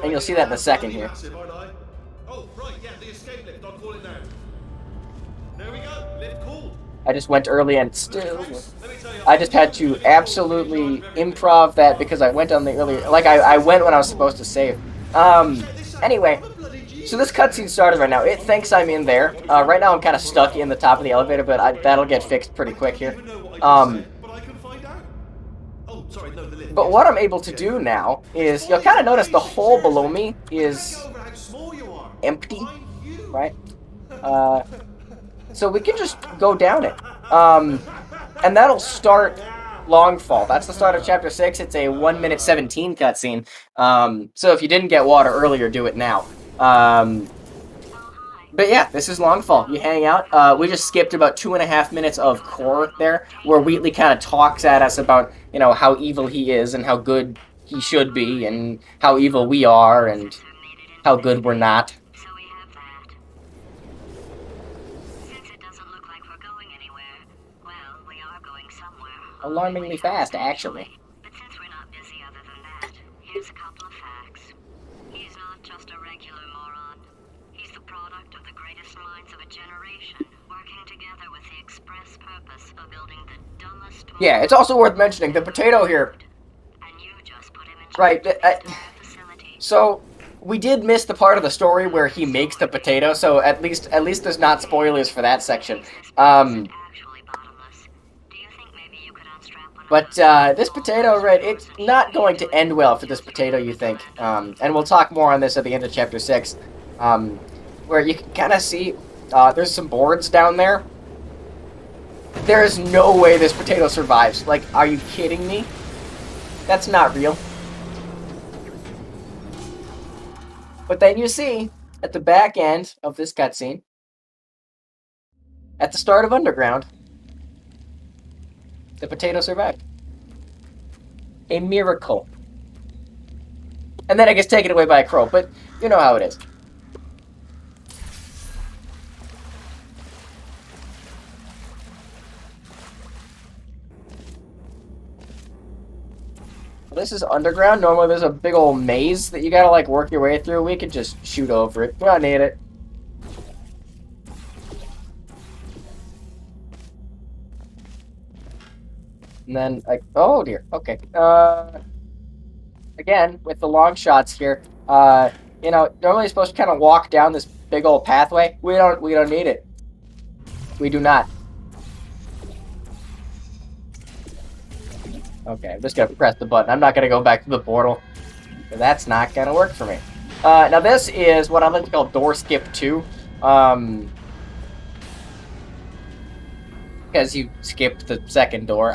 And you'll see that in a second here. Oh, right, yeah, the escape lift, I'll call it now. There we go, lift called. I just went early and still... I just had to absolutely improv that because I went on the earlier... I went when I was supposed to save. Anyway, so this cutscene started right now. It thinks I'm in there. Right now I'm kind of stuck in the top of the elevator, but that'll get fixed pretty quick here. But what I'm able to do now is, you'll kind of notice the hole below me is empty, right? So we can just go down it. And that'll start Longfall. That's the start of Chapter 6. It's a 1 minute 17 cutscene. So if you didn't get water earlier, do it now. But yeah, this is Longfall. You hang out. We just skipped about 2.5 minutes of core there, where Wheatley kind of talks at us about, how evil he is and how good he should be and how evil we are and how good we're not. Alarmingly fast, actually. But since we're not busy other than that, here's a couple of facts. He's not just a regular moron. He's the product of the greatest minds of a generation, working together with the express purpose of building the dumbest... Yeah, it's also worth mentioning, the potato here... And you just put him in Right, facility. So, we did miss the part of the story where he makes the potato, so at least there's not spoilers for that section. Actually bottomless. Do you think maybe you could unstrap one? But this potato, right, it's not going to end well for this potato, you think. And we'll talk more on this at the end of Chapter 6. Where you can kind of see there's some boards down there. There is no way this potato survives. Are you kidding me? That's not real. But then you see, at the back end of this cutscene, at the start of Underground, the potato survived. A miracle. And then it gets taken away by a crow, but you know how it is. This is Underground. Normally there's a big old maze that you gotta work your way through. We could just shoot over it. We don't need it. And then, oh dear, okay. Again, with the long shots here, normally you're supposed to kind of walk down this big old pathway. We don't need it. We do not. Okay, I'm just gonna press the button. I'm not gonna go back to the portal. That's not gonna work for me. Now this is what I like to call Door Skip 2. Because you skipped the second door.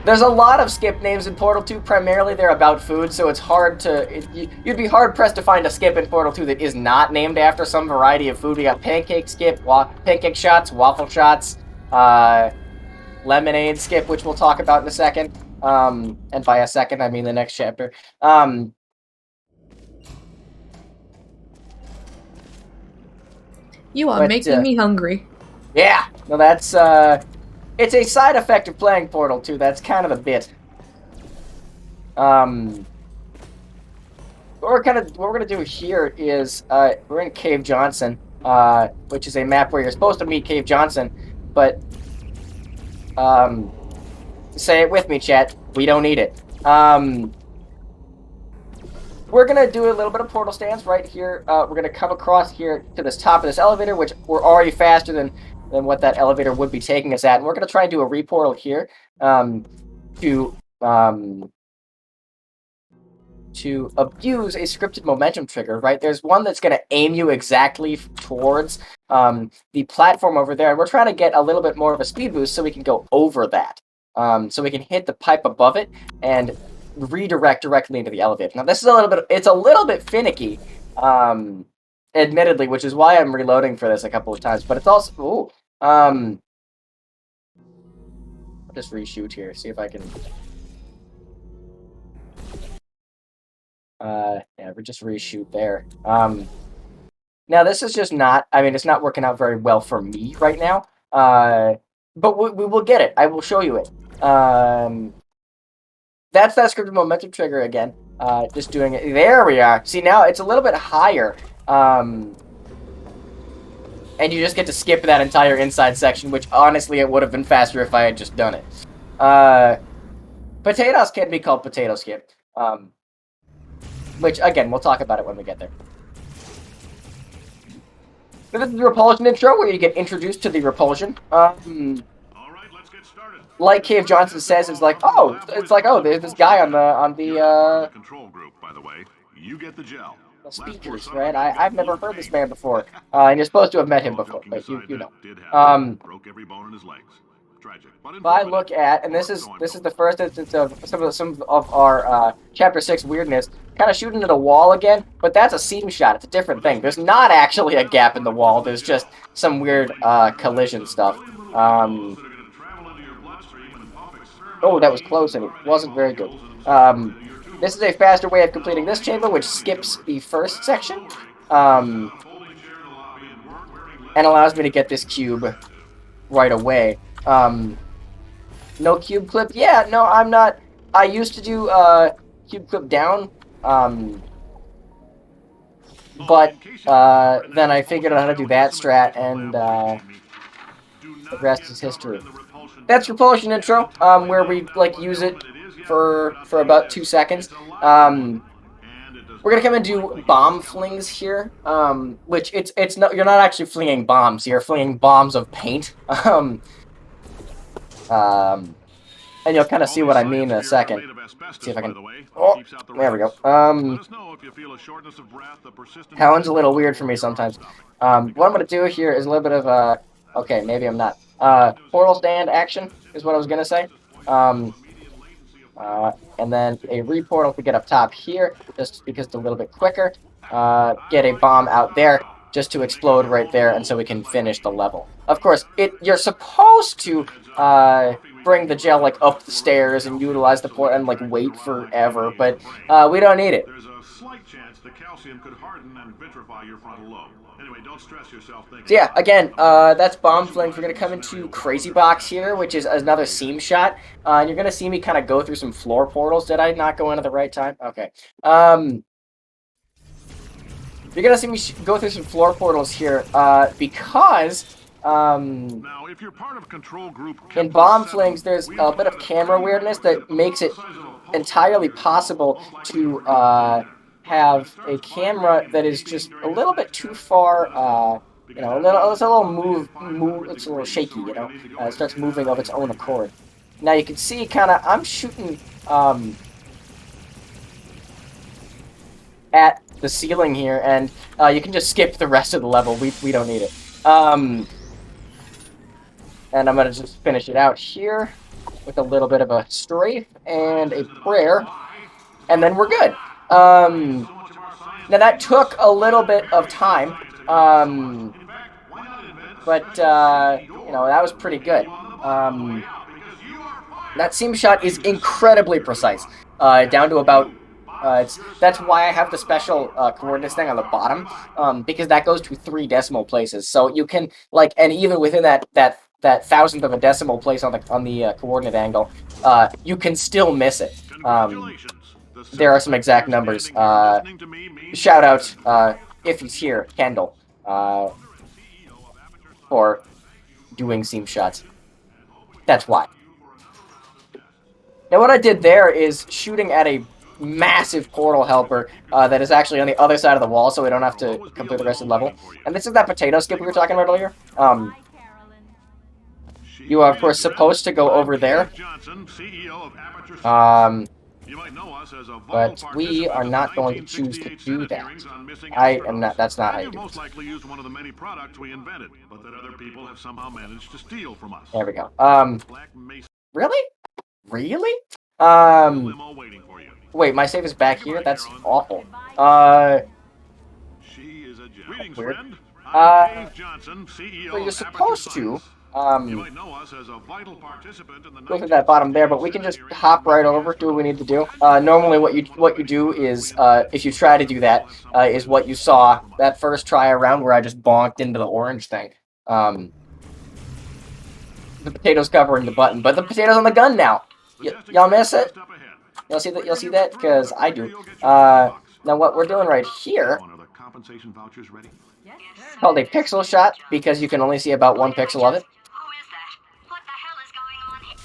There's a lot of skip names in Portal 2. Primarily they're about food, so it's hard to... You'd be hard-pressed to find a skip in Portal 2 that is not named after some variety of food. We got pancake skip, pancake shots, waffle shots, lemonade skip, which we'll talk about in a second. And by a second, I mean the next chapter. You are making me hungry. Yeah, well that's, it's a side effect of playing Portal 2, that's kind of the bit. What we're gonna do here is, we're in Cave Johnson, which is a map where you're supposed to meet Cave Johnson, but say it with me, chat. We don't need it. We're gonna do a little bit of portal stance right here. We're gonna come across here to this top of this elevator, which we're already faster than what that elevator would be taking us at. And we're gonna try and do a reportal here to abuse a scripted momentum trigger, right? There's one that's gonna aim you exactly towards the platform over there, and we're trying to get a little bit more of a speed boost so we can go over that. So we can hit the pipe above it and redirect directly into the elevator. Now this is it's a little bit finicky, admittedly, which is why I'm reloading for this a couple of times, but it's also, I'll just reshoot here, see if I can, yeah, we just reshoot there. Now this is just not, I mean, it's not working out very well for me right now, but we will get it. I will show you it. That's that scripted momentum trigger again. Just doing it. There we are. See, now it's a little bit higher. And you just get to skip that entire inside section, which honestly it would have been faster if I had just done it. Potatoes can be called potato skip. Which, again, we'll talk about it when we get there. So this is the repulsion intro, where you get introduced to the repulsion. Like Cave Johnson says, it's like, oh, there's this guy on the control group, by the way. You get the gel. Speakers, right? I've never heard this man before, and you're supposed to have met him before, but you know. Broke every bone in his legs. Tragic. If I look at, and this is the first instance of some of our chapter 6 weirdness, kind of shooting at a wall again, but that's a seam shot. It's a different thing. There's not actually a gap in the wall. There's just some weird collision stuff. Oh, that was close, and it wasn't very good. This is a faster way of completing this chamber, which skips the first section, and allows me to get this cube right away. No cube clip? Yeah, no, I'm not. I used to do cube clip down, but then I figured out how to do that strat, and the rest is history. That's repulsion intro, where we like use it for about 2 seconds. We're gonna come and do bomb flings here, which it's not, you're not actually flinging bombs. You're flinging bombs of paint. And you'll kind of see what I mean in a second. See if I can. Oh, there we go. Howling's a little weird for me sometimes. What I'm gonna do here is a little bit of okay, maybe I'm not. Portal stand action is what I was gonna say. And then a reportal if we get up top here, just because it's a little bit quicker. Get a bomb out there just to explode right there, and so we can finish the level. Of course, you're supposed to bring the gel like up the stairs and utilize the port and like wait forever, but we don't need it. There's a slight chance the calcium could harden and vitrify your frontal lobe. Anyway, don't stress yourself thinking. So yeah, again, that's bomb flings. We're gonna come into Crazy Box here, which is another seam shot. And you're gonna see me kind of go through some floor portals. Did I not go in at the right time? Okay. You're gonna see me go through some floor portals here, because now, if you're part of control group in bomb flings, there's a bit of camera weirdness that makes it entirely possible to have a camera that is just a little bit too far, you know, it's a little it's a little shaky, you know, it starts moving of its own accord. Now you can see kind of, I'm shooting at the ceiling here, and you can just skip the rest of the level. We don't need it. And I'm going to just finish it out here with a little bit of a strafe and a prayer, and then we're good. Now that took a little bit of time, but you know, that was pretty good. That seam shot is incredibly precise, down to about, that's why I have the special coordinates thing on the bottom, because that goes to 3 decimal places. So you can, like, and even within that thousandth of a decimal place on the coordinate angle, you can still miss it. There are some exact numbers. Shout out, if he's here, Kendall, for doing seam shots. That's why. Now what I did there is shooting at a massive portal helper that is actually on the other side of the wall, so we don't have to complete the rest of the level. And this is that potato skip we were talking about earlier. You are, of course, supposed to go over there. But we are not going to choose to do that. I am not. That's not how you do it. Most likely used one of the many products we invented, but that other people have somehow managed to steal from us. There we go. Black Mesa Really? Really? limo waiting for you. Wait, my save is back here? That's awful. She is a gem. Greetings, Weird. friend. I'm Dave Johnson, CEO Well, you're of supposed Aperture to, Science. You might know us as a vital participant in the go through that bottom there, but we can just hop right over, do what we need to do. Normally what you do is, if you try to do that, is what you saw that first try around where I just bonked into the orange thing. The potato's covering the button, but the potato's on the gun now. Y'all miss it? You'll see that? You'll see that? Because I do. Now what we're doing right here compensation vouchers ready? is called a pixel shot, because you can only see about one pixel of it. Who is that? What the hell is going on here?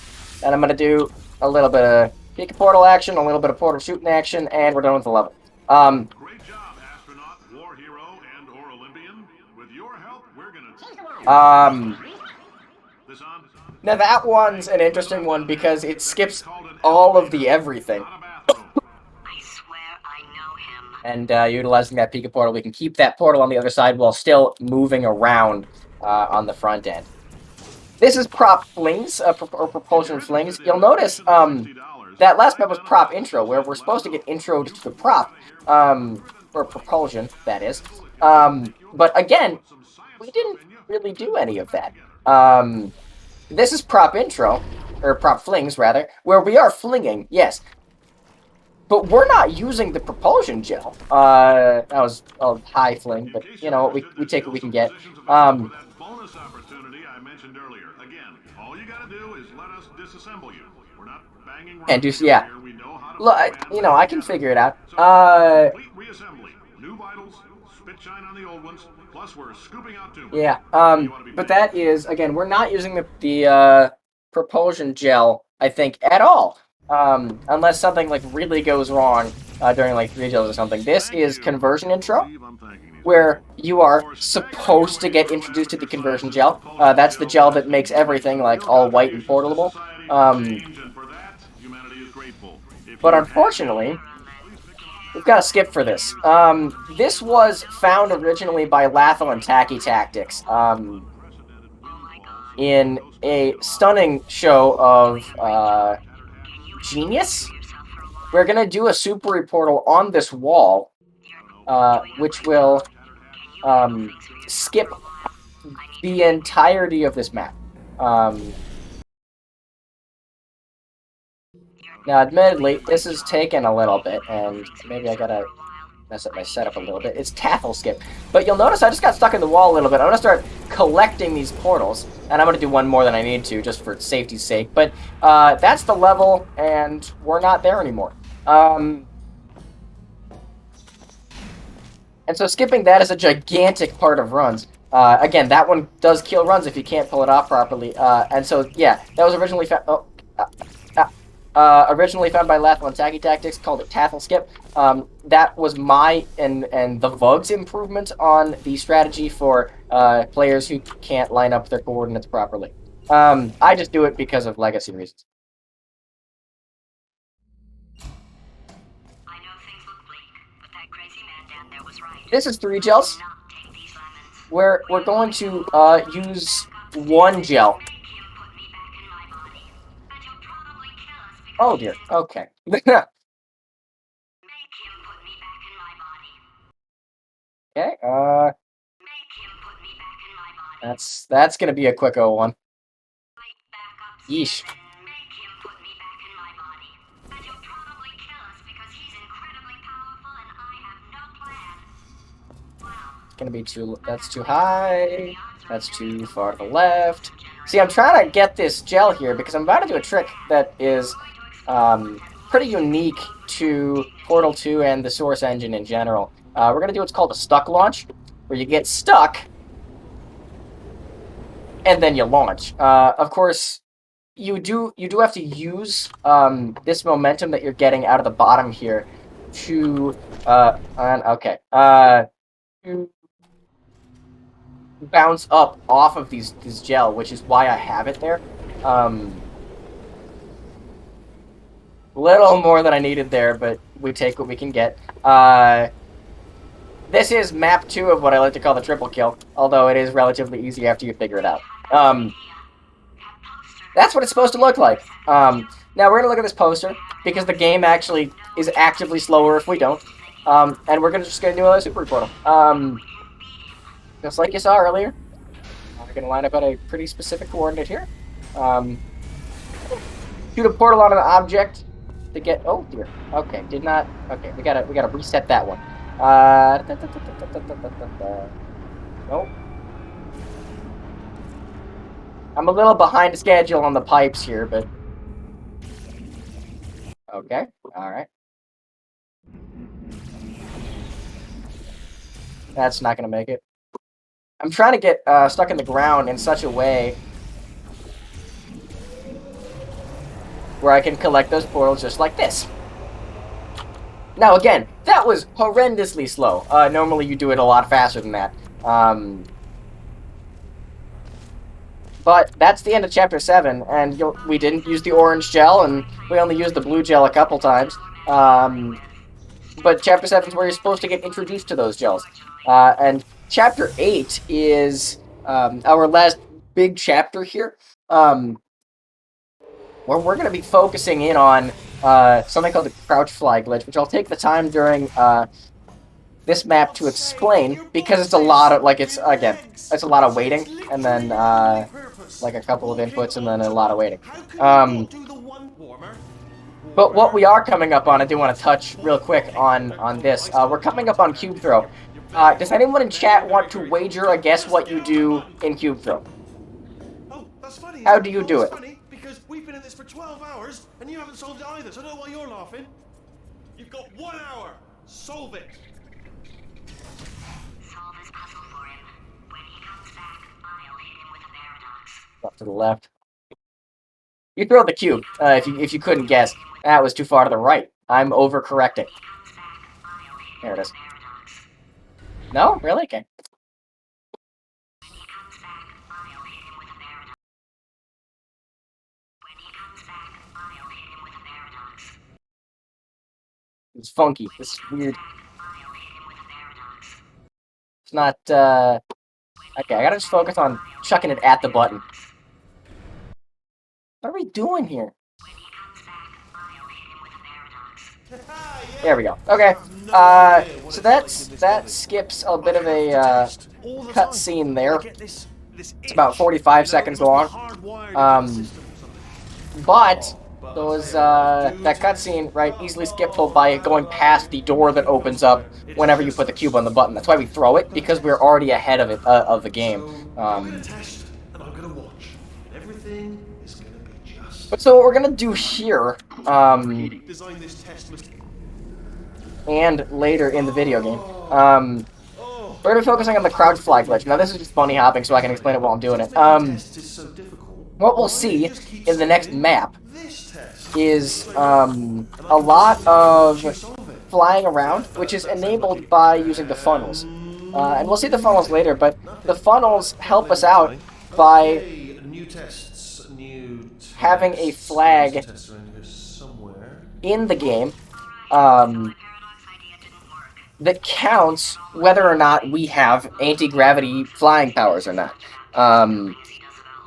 And I'm going to do a little bit of peek portal action, a little bit of portal shooting action, and we're done with the level. Great job, astronaut, war hero, and/or Olympian. With your help, we're gonna this on. Now that one's an interesting one because it skips all of the everything. I swear I know him. And utilizing that Pika portal, we can keep that portal on the other side while still moving around on the front end. This is prop flings, or propulsion flings. You'll notice that last map was prop intro, where we're supposed to get introed to the prop, or propulsion, that is. But again, we didn't really do any of that. This is prop intro, or prop flings, rather, where we are flinging, yes. But we're not using the propulsion gel. That was a high fling, but, you know, we take what we can get. Bonus opportunity I mentioned earlier. Again, all you gotta do is let us disassemble you. We're not banging And do, yeah. here. We know how to Look, you know, I can figure it out. complete reassembly. New vitals, spit shine on the old ones, plus we're scooping out tumors. Yeah, but that is, again, we're not using the propulsion gel, I think, at all. Unless something, like, really goes wrong during, like, 3 gels or something. This is conversion intro, where you are supposed to get introduced to the conversion gel. That's the gel that makes everything, like, all white and portable. But unfortunately, we've got to skip for this. This was found originally by Lathel and Tacky Tactics, in a stunning show of, genius. We're gonna do a super portal on this wall, which will, skip the entirety of this map. Now, admittedly, this has taken a little bit, and maybe I gotta mess up my setup a little bit. It's taffel skip. But you'll notice I just got stuck in the wall a little bit. I'm gonna start collecting these portals, and I'm gonna do one more than I need to, just for safety's sake. But that's the level, and we're not there anymore. And so skipping that is a gigantic part of runs. Again, that one does kill runs if you can't pull it off properly. And so, yeah, that was originally found... originally found by Lathel and Tacky Tactics, called it Taffel Skip. That was my and the Vug's improvement on the strategy for players who can't line up their coordinates properly. I just do it because of legacy reasons. I know things look bleak, but that crazy man down there was right. This is 3 gels. Do not take these lemons. We're going to use 1 gel. Make him put me back in my body. And he'll probably kill us because Oh dear. Okay. make him put me back in my body. Okay. Make him put me back in my body. That's gonna be a quick one. Fight back up, Yeesh. and make him put me back in my body. And he'll probably kill us because he's incredibly powerful and I have no plan. Wow. It's gonna be that's too high. That's too far to the left. See, I'm trying to get this gel here because I'm about to do a trick that is pretty unique to Portal 2 and the Source engine in general. We're gonna do what's called a stuck launch, where you get stuck, and then you launch. Of course, you do have to use this momentum that you're getting out of the bottom here to to bounce up off of this gel, which is why I have it there. Little more than I needed there, but we take what we can get. This is map 2 of what I like to call the triple kill, although it is relatively easy after you figure it out. That's what it's supposed to look like. Now we're going to look at this poster, because the game actually is actively slower if we don't. And we're just going to do another super portal. Just like you saw earlier. We're going to line up at a pretty specific coordinate here. Shoot a portal on an object to get... Oh, dear. Okay, did not... Okay, we gotta reset that one. Nope. I'm a little behind schedule on the pipes here, but... Okay, alright. That's not gonna make it. I'm trying to get stuck in the ground in such a way where I can collect those portals just like this. Now again, that was horrendously slow. Normally you do it a lot faster than that. But that's the end of Chapter 7, and we didn't use the orange gel, and we only used the blue gel a couple times. But Chapter 7 is where you're supposed to get introduced to those gels. And Chapter 8 is our last big chapter here, where we're going to be focusing in on something called the crouch fly glitch, which I'll take the time during this map to explain, because it's a lot of, like, it's a lot of waiting, and then like a couple of inputs, and then a lot of waiting. But what we are coming up on, I do want to touch real quick on this. We're coming up on cube throw. Does anyone in chat want to wager a guess what you do in cube throw? Oh, that's funny. How do you do it? Funny because we've been at this for 12 hours and you haven't solved it either. So I don't know why you're laughing. You've got 1 hour. Solve it. Solve his puzzle for him. When he comes back, I'll hit him with a paradox. Up to the left. You throw the cube, if you couldn't guess. That was too far to the right. I'm overcorrecting. There it is. No? Really? Okay. When he comes back, I'll hit him with a paradox. When he comes back, I'll hit him with a paradox. It's funky. This is weird. I'll hit him with a paradox. It's not, okay, I gotta just focus on chucking it at the button. What are we doing here? When he comes back, I'll hit him with a paradox. There we go. Okay. So that skips a bit of a cut scene there. It's about 45 seconds long. But those that cutscene, right, easily skippable by going past the door that opens up whenever you put the cube on the button. That's why we throw it, because we're already ahead of it of the game. I'm gonna test and I'm gonna watch. Everything is gonna be just. But so what we're gonna do here, Design this test. and later in the video game, we're gonna be focusing on the crouch fly glitch. Now this is just bunny hopping, so I can explain it while I'm doing it. What we'll see in the next map is a lot of flying around, which is enabled by using the funnels. And we'll see the funnels later, but the funnels help us out by having a flag in the game that counts whether or not we have anti-gravity flying powers or not.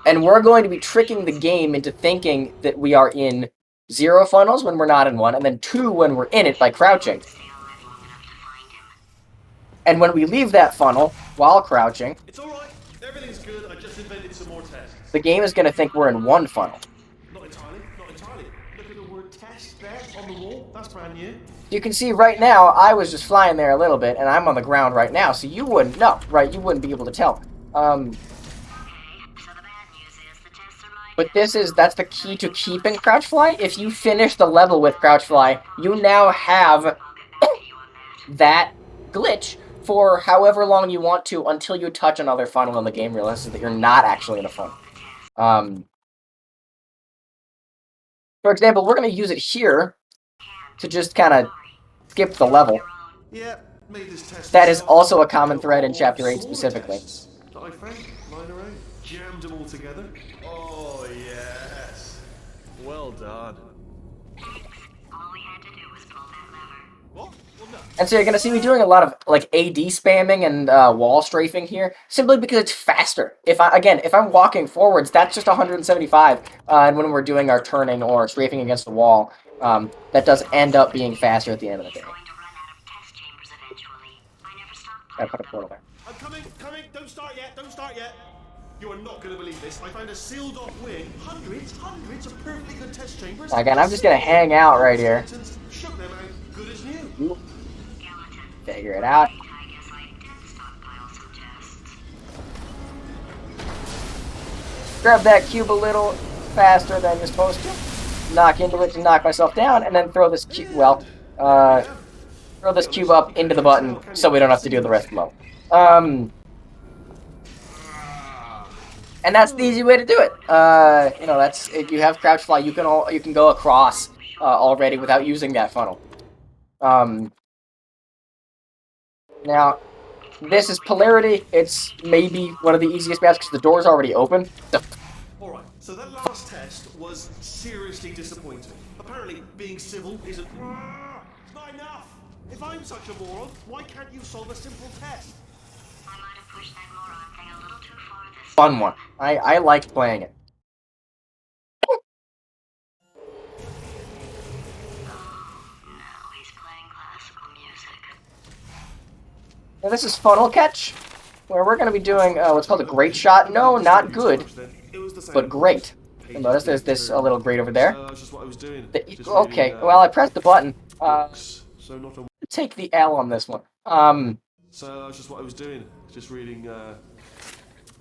And we're going to be tricking the game into thinking that we are in 0 funnels when we're not in 1, and then 2 when we're in it by crouching. And when we leave that funnel while crouching, it's alright, everything's good, I just invented some more tests. The game is going to think we're in 1 funnel. Not entirely, not entirely. Look at the word test there on the wall, that's brand new. You can see right now, I was just flying there a little bit, and I'm on the ground right now, so you wouldn't know, right? You wouldn't be able to tell. But that's the key to keeping crouch fly. If you finish the level with crouch fly, you now have that glitch for however long you want to until you touch another funnel and the game realizes that you're not actually in a funnel. For example, we're going to use it here to just kind of skip the level. Yeah, made this test That is myself. also a common thread in All Chapter 8 smaller specifically. tests that I found lying around, jammed them all together. Oh yes, well done. All we had to do was pull that lever. What? Well, no. And so you're going to see me doing a lot of like AD spamming and wall strafing here, simply because it's faster. If I'm walking forwards, that's just 175, and when we're doing our turning or strafing against the wall, that does end up being faster at the end of the day. He's going to run out of test chambers eventually. I never stopped I put a portal there. I'm coming. Don't start yet. You are not going to believe this. I found a sealed off wing. Hundreds of perfectly good test chambers. Again, I'm just going to hang out right here. Shook them out, good as new. Skeleton. Figure it out. I guess I did stockpile some tests. Grab that cube a little faster than you're supposed to. Knock into it to knock myself down, and then throw this cube, throw this cube up into the button so we don't have to do the rest of the level. And that's the easy way to do it. You know, that's if you have crouch fly, you can go across already without using that funnel. Now, this is polarity. It's maybe one of the easiest maps because the door's already open. Alright, so that last test was seriously disappointing. Apparently, being civil isn't... It's not enough! If I'm such a moron, why can't you solve a simple test? I might have pushed that moron thing a little too far this Fun one. I liked playing it. Now he's playing classical music. Now this is funnel catch, where we're going to be doing what's called a great shot. No, not good, It was the same. but great. You'll notice there's this little grate over there. That's just what I was doing. Just Okay, reading, well I pressed the button. books. So not a... Take the L on this one. So that's just what I was doing. Just reading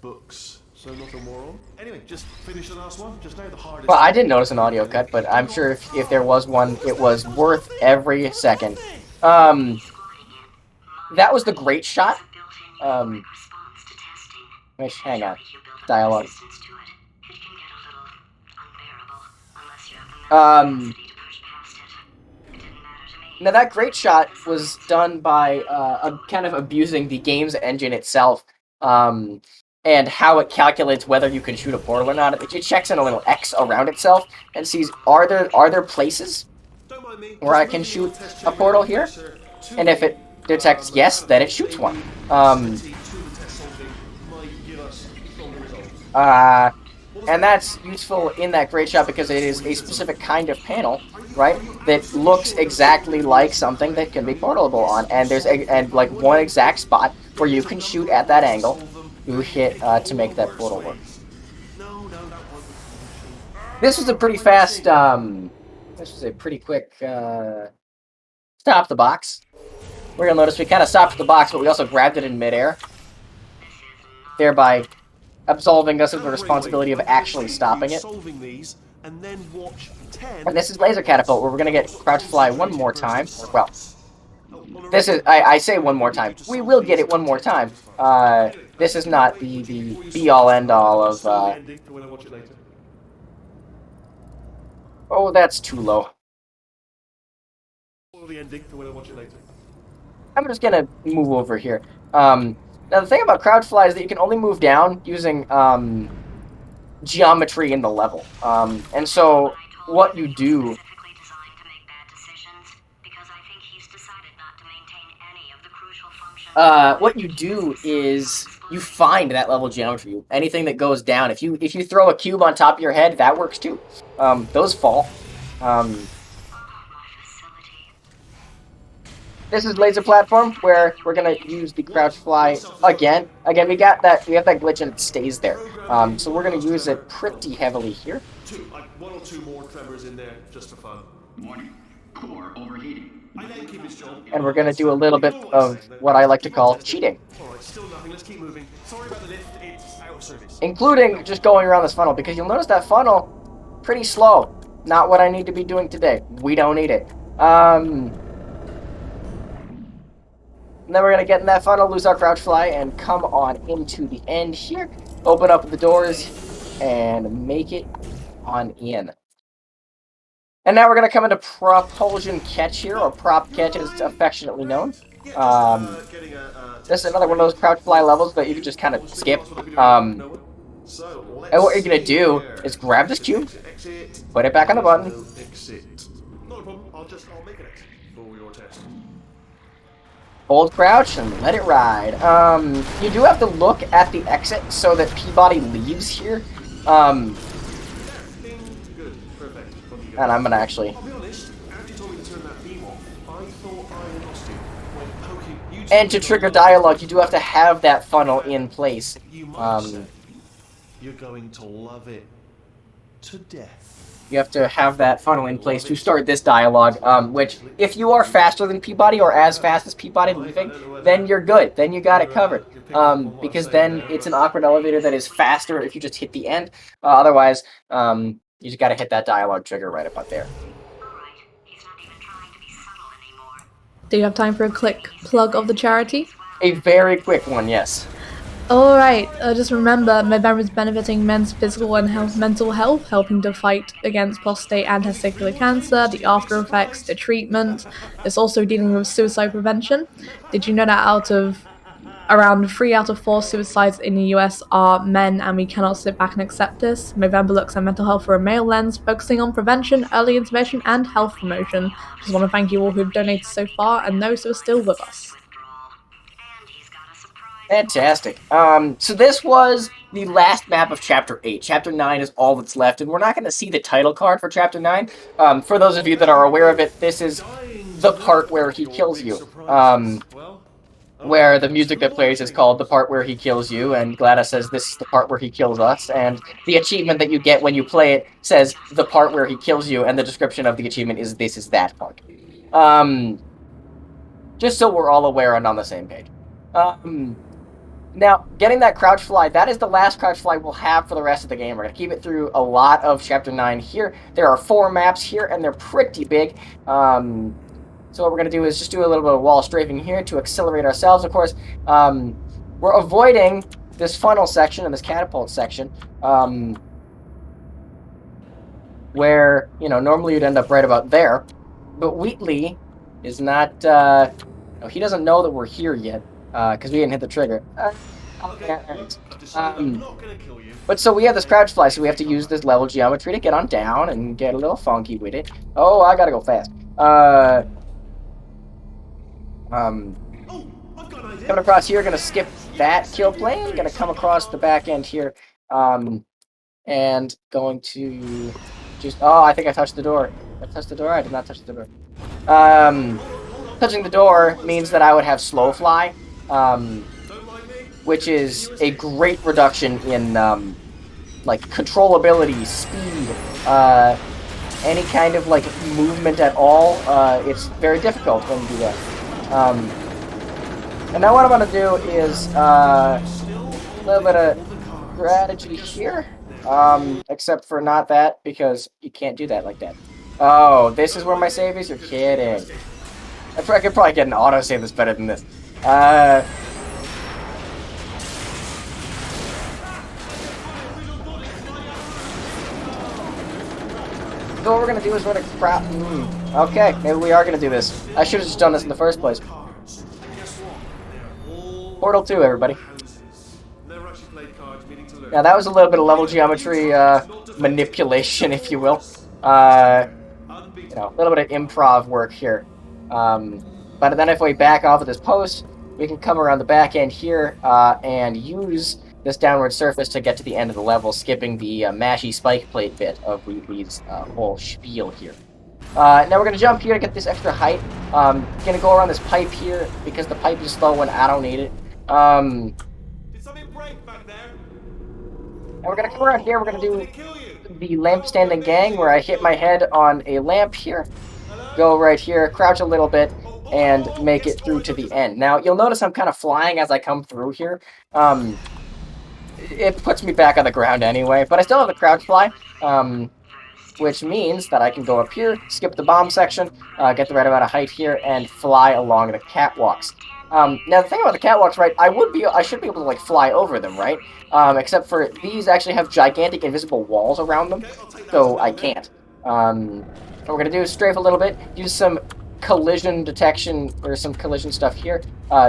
books. So not a moron. Anyway, just finish the last one. Just now the hardest. Well, I didn't notice an audio cut, but I'm sure if there was one, it was worth every second. That was the great shot. Built-in response to testing. Wait, hang on. If you build up Dialogue. resistance to it, it can get a little unbearable unless you have the mental capacity to push past it. It didn't matter to me. Now that great shot was done by kind of abusing the game's engine itself, and how it calculates whether you can shoot a portal or not. It checks in a little X around itself and sees are there places Don't mind me. where I Just can moving shoot your test a chamber portal here, closer to and if it detects yes, then it shoots one. And that's useful in that great shot because it is a specific kind of panel, right, that looks exactly like something that can be portalable on, and there's like one exact spot where you can shoot at that angle you hit to make that portal work. This was a pretty fast, this was a pretty quick stop the box. We're gonna notice we kind of stopped the box, but we also grabbed it in midair, thereby absolving us of the responsibility of actually stopping it. And then watch 10. And this is Laser Catapult, where we're gonna get Crouch Fly one more time. Well, this is, I say one more time. We will get it one more time. This is not the be-all, end-all of, oh, that's too low. The ending for when I watch it later. I'm just gonna move over here. Now the thing about Crouch Fly is that you can only move down using geometry in the level. And so what you do, Specifically designed to make bad decisions because I think he's decided not to maintain any of the crucial functions. what you do is you find that level geometry. Anything that goes down, if you throw a cube on top of your head, that works too. Those fall. My facility. This is Laser Platform, where we're gonna use the Crouch Fly again. Again, we have that glitch and it stays there. So we're gonna use it pretty heavily here. One or two more tremors in there, just for fun. Warning. Core overheating. I let him keep his job. And we're gonna do a little bit of what I like to call cheating, Alright, still nothing, let's keep moving. Sorry about the lift, it's out of service. including just going around this funnel, because you'll notice that funnel pretty slow. Not what I need to be doing today. We don't need it. And then we're going to get in that funnel, lose our crouch fly, and come on into the end here. Open up the doors and make it on in. And now we're going to come into propulsion catch here, or prop catch as it's affectionately known. This is another one of those crouch fly levels that you can just kind of skip. And what you're going to do is grab this cube, put it back on the button. Not a problem. I'll make an exit for your test. Hold crouch and let it ride. You do have to look at the exit so that Peabody leaves here. Good. Perfect. And I'm going to actually... I'll be honest, Andy told me to turn that beam off. I thought I lost you. When poking you And to trigger dialogue, you do have to have that funnel in place. You might say you're going to love it to death. You have to have that funnel in place to start this dialogue, which, if you are faster than Peabody, or as fast as Peabody leaving, then you're good. Then you got it covered. Because then it's an awkward elevator that is faster if you just hit the end. Otherwise, you just got to hit that dialogue trigger right about there. Alright, he's not even trying to be subtle anymore. Do you have time for a quick plug of the charity? A very quick one, yes. Alright, just remember, November is benefiting men's physical and mental health, helping to fight against prostate and testicular cancer, the after effects, the treatment. It's also dealing with suicide prevention. Did you know that out of around 3 out of 4 suicides in the US are men, and we cannot sit back and accept this? November looks at mental health through a male lens, focusing on prevention, early intervention, and health promotion. Just want to thank you all who've donated so far and those who are still with us. And he's got a surprise. Fantastic. So this was the last map of Chapter 8. Chapter 9 is all that's left, and we're not going to see the title card for Chapter 9. For those of you that are aware of it, this is the part where he kills you. Where the music that plays is called the part where he kills you, and Gladys says this is the part where he kills us, and the achievement that you get when you play it says the part where he kills you, and the description of the achievement is this is that part. Just so we're all aware and on the same page. Now, getting that crouch fly, that is the last crouch fly we'll have for the rest of the game. We're going to keep it through a lot of Chapter 9 here. There are 4 maps here, and they're pretty big. So what we're going to do is just do a little bit of wall strafing here to accelerate ourselves, of course. We're avoiding this funnel section and this catapult section, where, you know, normally you'd end up right about there. But Wheatley is not, he doesn't know that we're here yet. Because we didn't hit the trigger. But so we have this crouch fly, so we have to use this level geometry to get on down and get a little funky with it. Oh, I gotta go fast. Coming across here, gonna skip that kill plane. Gonna come across the back end here. And going to just... Oh, I think I touched the door. I touched the door? I did not touch the door. Touching the door means that I would have slow fly. Which is a great reduction in, like, controllability, speed, any kind of, like, movement at all. It's very difficult when you do that. And now what I'm going to do is, a little bit of strategy here, except for not that, because you can't do that like that. Oh, this is where my save is? You're kidding. I could probably get an autosave that's better than this. So what we're gonna do is we're gonna crap. Okay, maybe we are gonna do this. I should have just done this in the first place. Portal 2, everybody. Now that was a little bit of level geometry manipulation, if you will. You know, a little bit of improv work here. But then if we back off of this post, we can come around the back end here and use this downward surface to get to the end of the level, skipping the mashy spike plate bit of Wheatley's whole spiel here. Now we're going to jump here to get this extra height. Going to go around this pipe here because the pipe is slow and I don't need it. Did something break back there? And we're going to come around here. We're going to do the lamp standing gang where I hit my head on a lamp here. Go right here, crouch a little bit, and make it through to the end. Now, you'll notice I'm kind of flying as I come through here. It puts me back on the ground anyway, but I still have the crouch fly, which means that I can go up here, skip the bomb section, get the right amount of height here, and fly along the catwalks. Now the thing about the catwalks, right? I should be able to like fly over them, right? Except for these actually have gigantic invisible walls around them, so I can't. What we're gonna do is strafe a little bit, use some collision detection or some collision stuff here,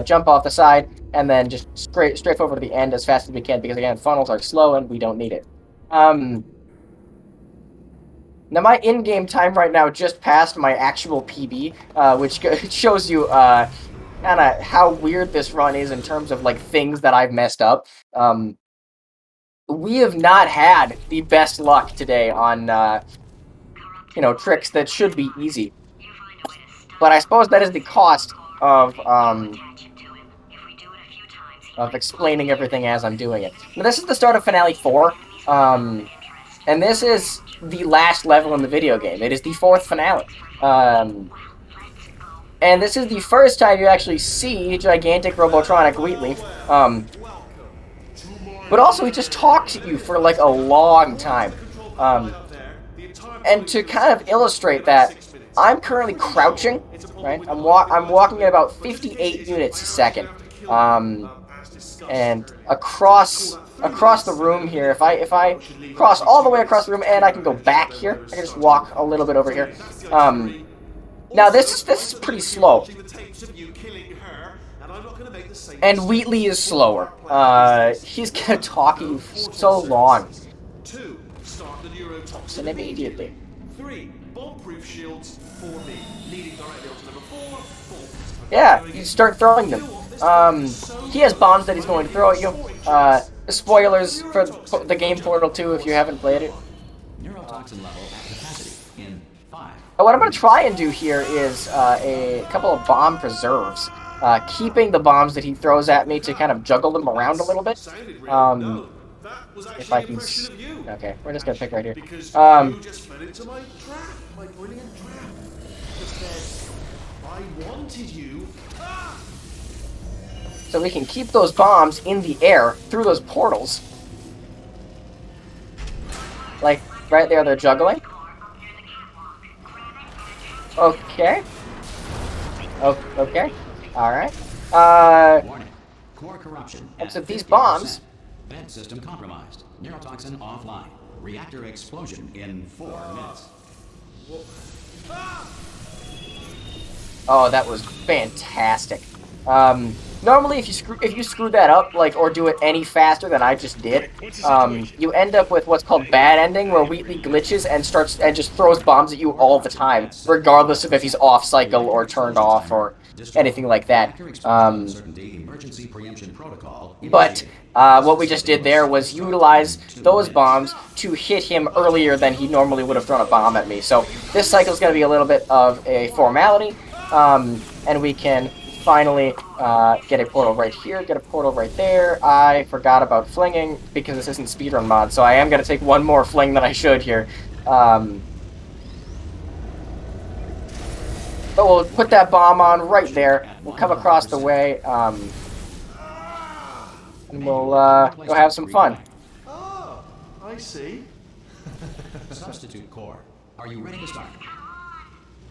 jump off the side, and then just strafe over to the end as fast as we can, because again, funnels are slow and we don't need it. Now my in-game time right now just passed my actual PB, which shows you kind of how weird this run is in terms of like things that I've messed up. We have not had the best luck today on tricks that should be easy, but I suppose that is the cost of explaining everything as I'm doing it. Now this is the start of Finale 4, and this is the last level in the video game. It is the 4th finale. And this is the first time you actually see gigantic Robotronic Wheatley. But also, he just talks to you for like a long time. And to kind of illustrate that, I'm currently crouching, right? I'm walking at about 58 units a second. And across the room here, if I cross all the way across the room, and I can go back here, I can just walk a little bit over here. Now this is pretty slow, and Wheatley is slower. He's gonna talk to you so long. 2. Start the neurotoxin And immediately. 3. Bomb-proof shields for me. Leading directly on to number 4. Yeah, you start throwing them. He has bombs that he's going to throw at you. Spoilers for the game Portal 2 if you haven't played it. Neurotoxin level at capacity in 5. What I'm going to try and do here is a couple of bomb preserves. Keeping the bombs that he throws at me to kind of juggle them around a little bit. If I can... Okay, we're just going to pick right here. Because you just fell into my trap, my brilliant trap. Just said, I wanted you. Ah! So we can keep those bombs in the air through those portals. Like, right there, they're juggling. Okay. Oh, okay. Alright. Warning. Core corruption. So at these 50%. bombs... Vent system compromised. Neurotoxin offline. Reactor explosion in 4 minutes. Oh, that was fantastic. Normally, if you screw that up, like, or do it any faster than I just did, you end up with what's called bad ending, where Wheatley glitches and just throws bombs at you all the time, regardless of if he's off cycle or turned off or anything like that. But what we just did there was utilize those bombs to hit him earlier than he normally would have thrown a bomb at me. So this cycle is going to be a little bit of a formality, and we can finally get a portal right here, get a portal right there. I forgot about flinging because this isn't speedrun mod, so I am going to take one more fling than I should here. But we'll put that bomb on right there. We'll come across the way, and we'll go have some fun. Oh, I see. Substitute core. Are you ready to start?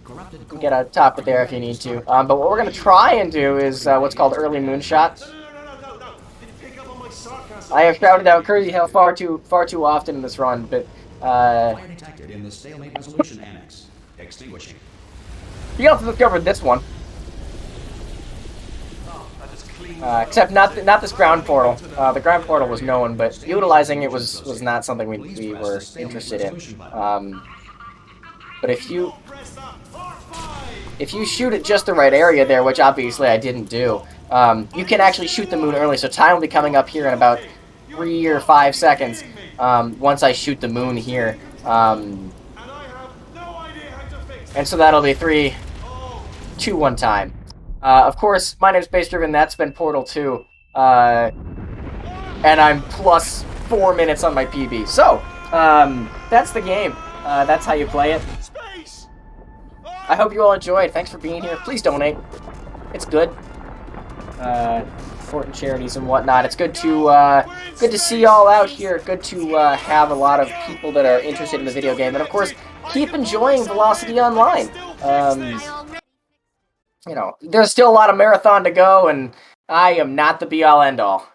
Corrupted core. Get on top of there if you need to. But what we're going to try and do is what's called early moonshot. No. Did you pick up on my sarcasm? I have shouted out Crazy Hell far too often in this run, but Fire detected in the stalemate resolution annex. Extinguishing. you also discovered this one. Oh, I just cleaned Except not this ground portal. The ground portal was known, but utilizing it was not something we were interested in. But if you shoot at just the right area there, which obviously I didn't do, you can actually shoot the moon early. So time will be coming up here in about 3 or 5 seconds once I shoot the moon here. and I have no idea how to fix it. And so that'll be 3, 2, 1 time. Of course, my name's BSSDRVN, that's been Portal 2. And I'm plus 4 minutes on my PB. So, that's the game. That's how you play it. Space! I hope you all enjoyed. Thanks for being here. Please donate. It's good. Important charities and whatnot. It's good to see y'all out here. Good to have a lot of people that are interested in the video game. And of course, keep enjoying Velocity Online. you know, there's still a lot of marathon to go, and I am not the be-all, end-all.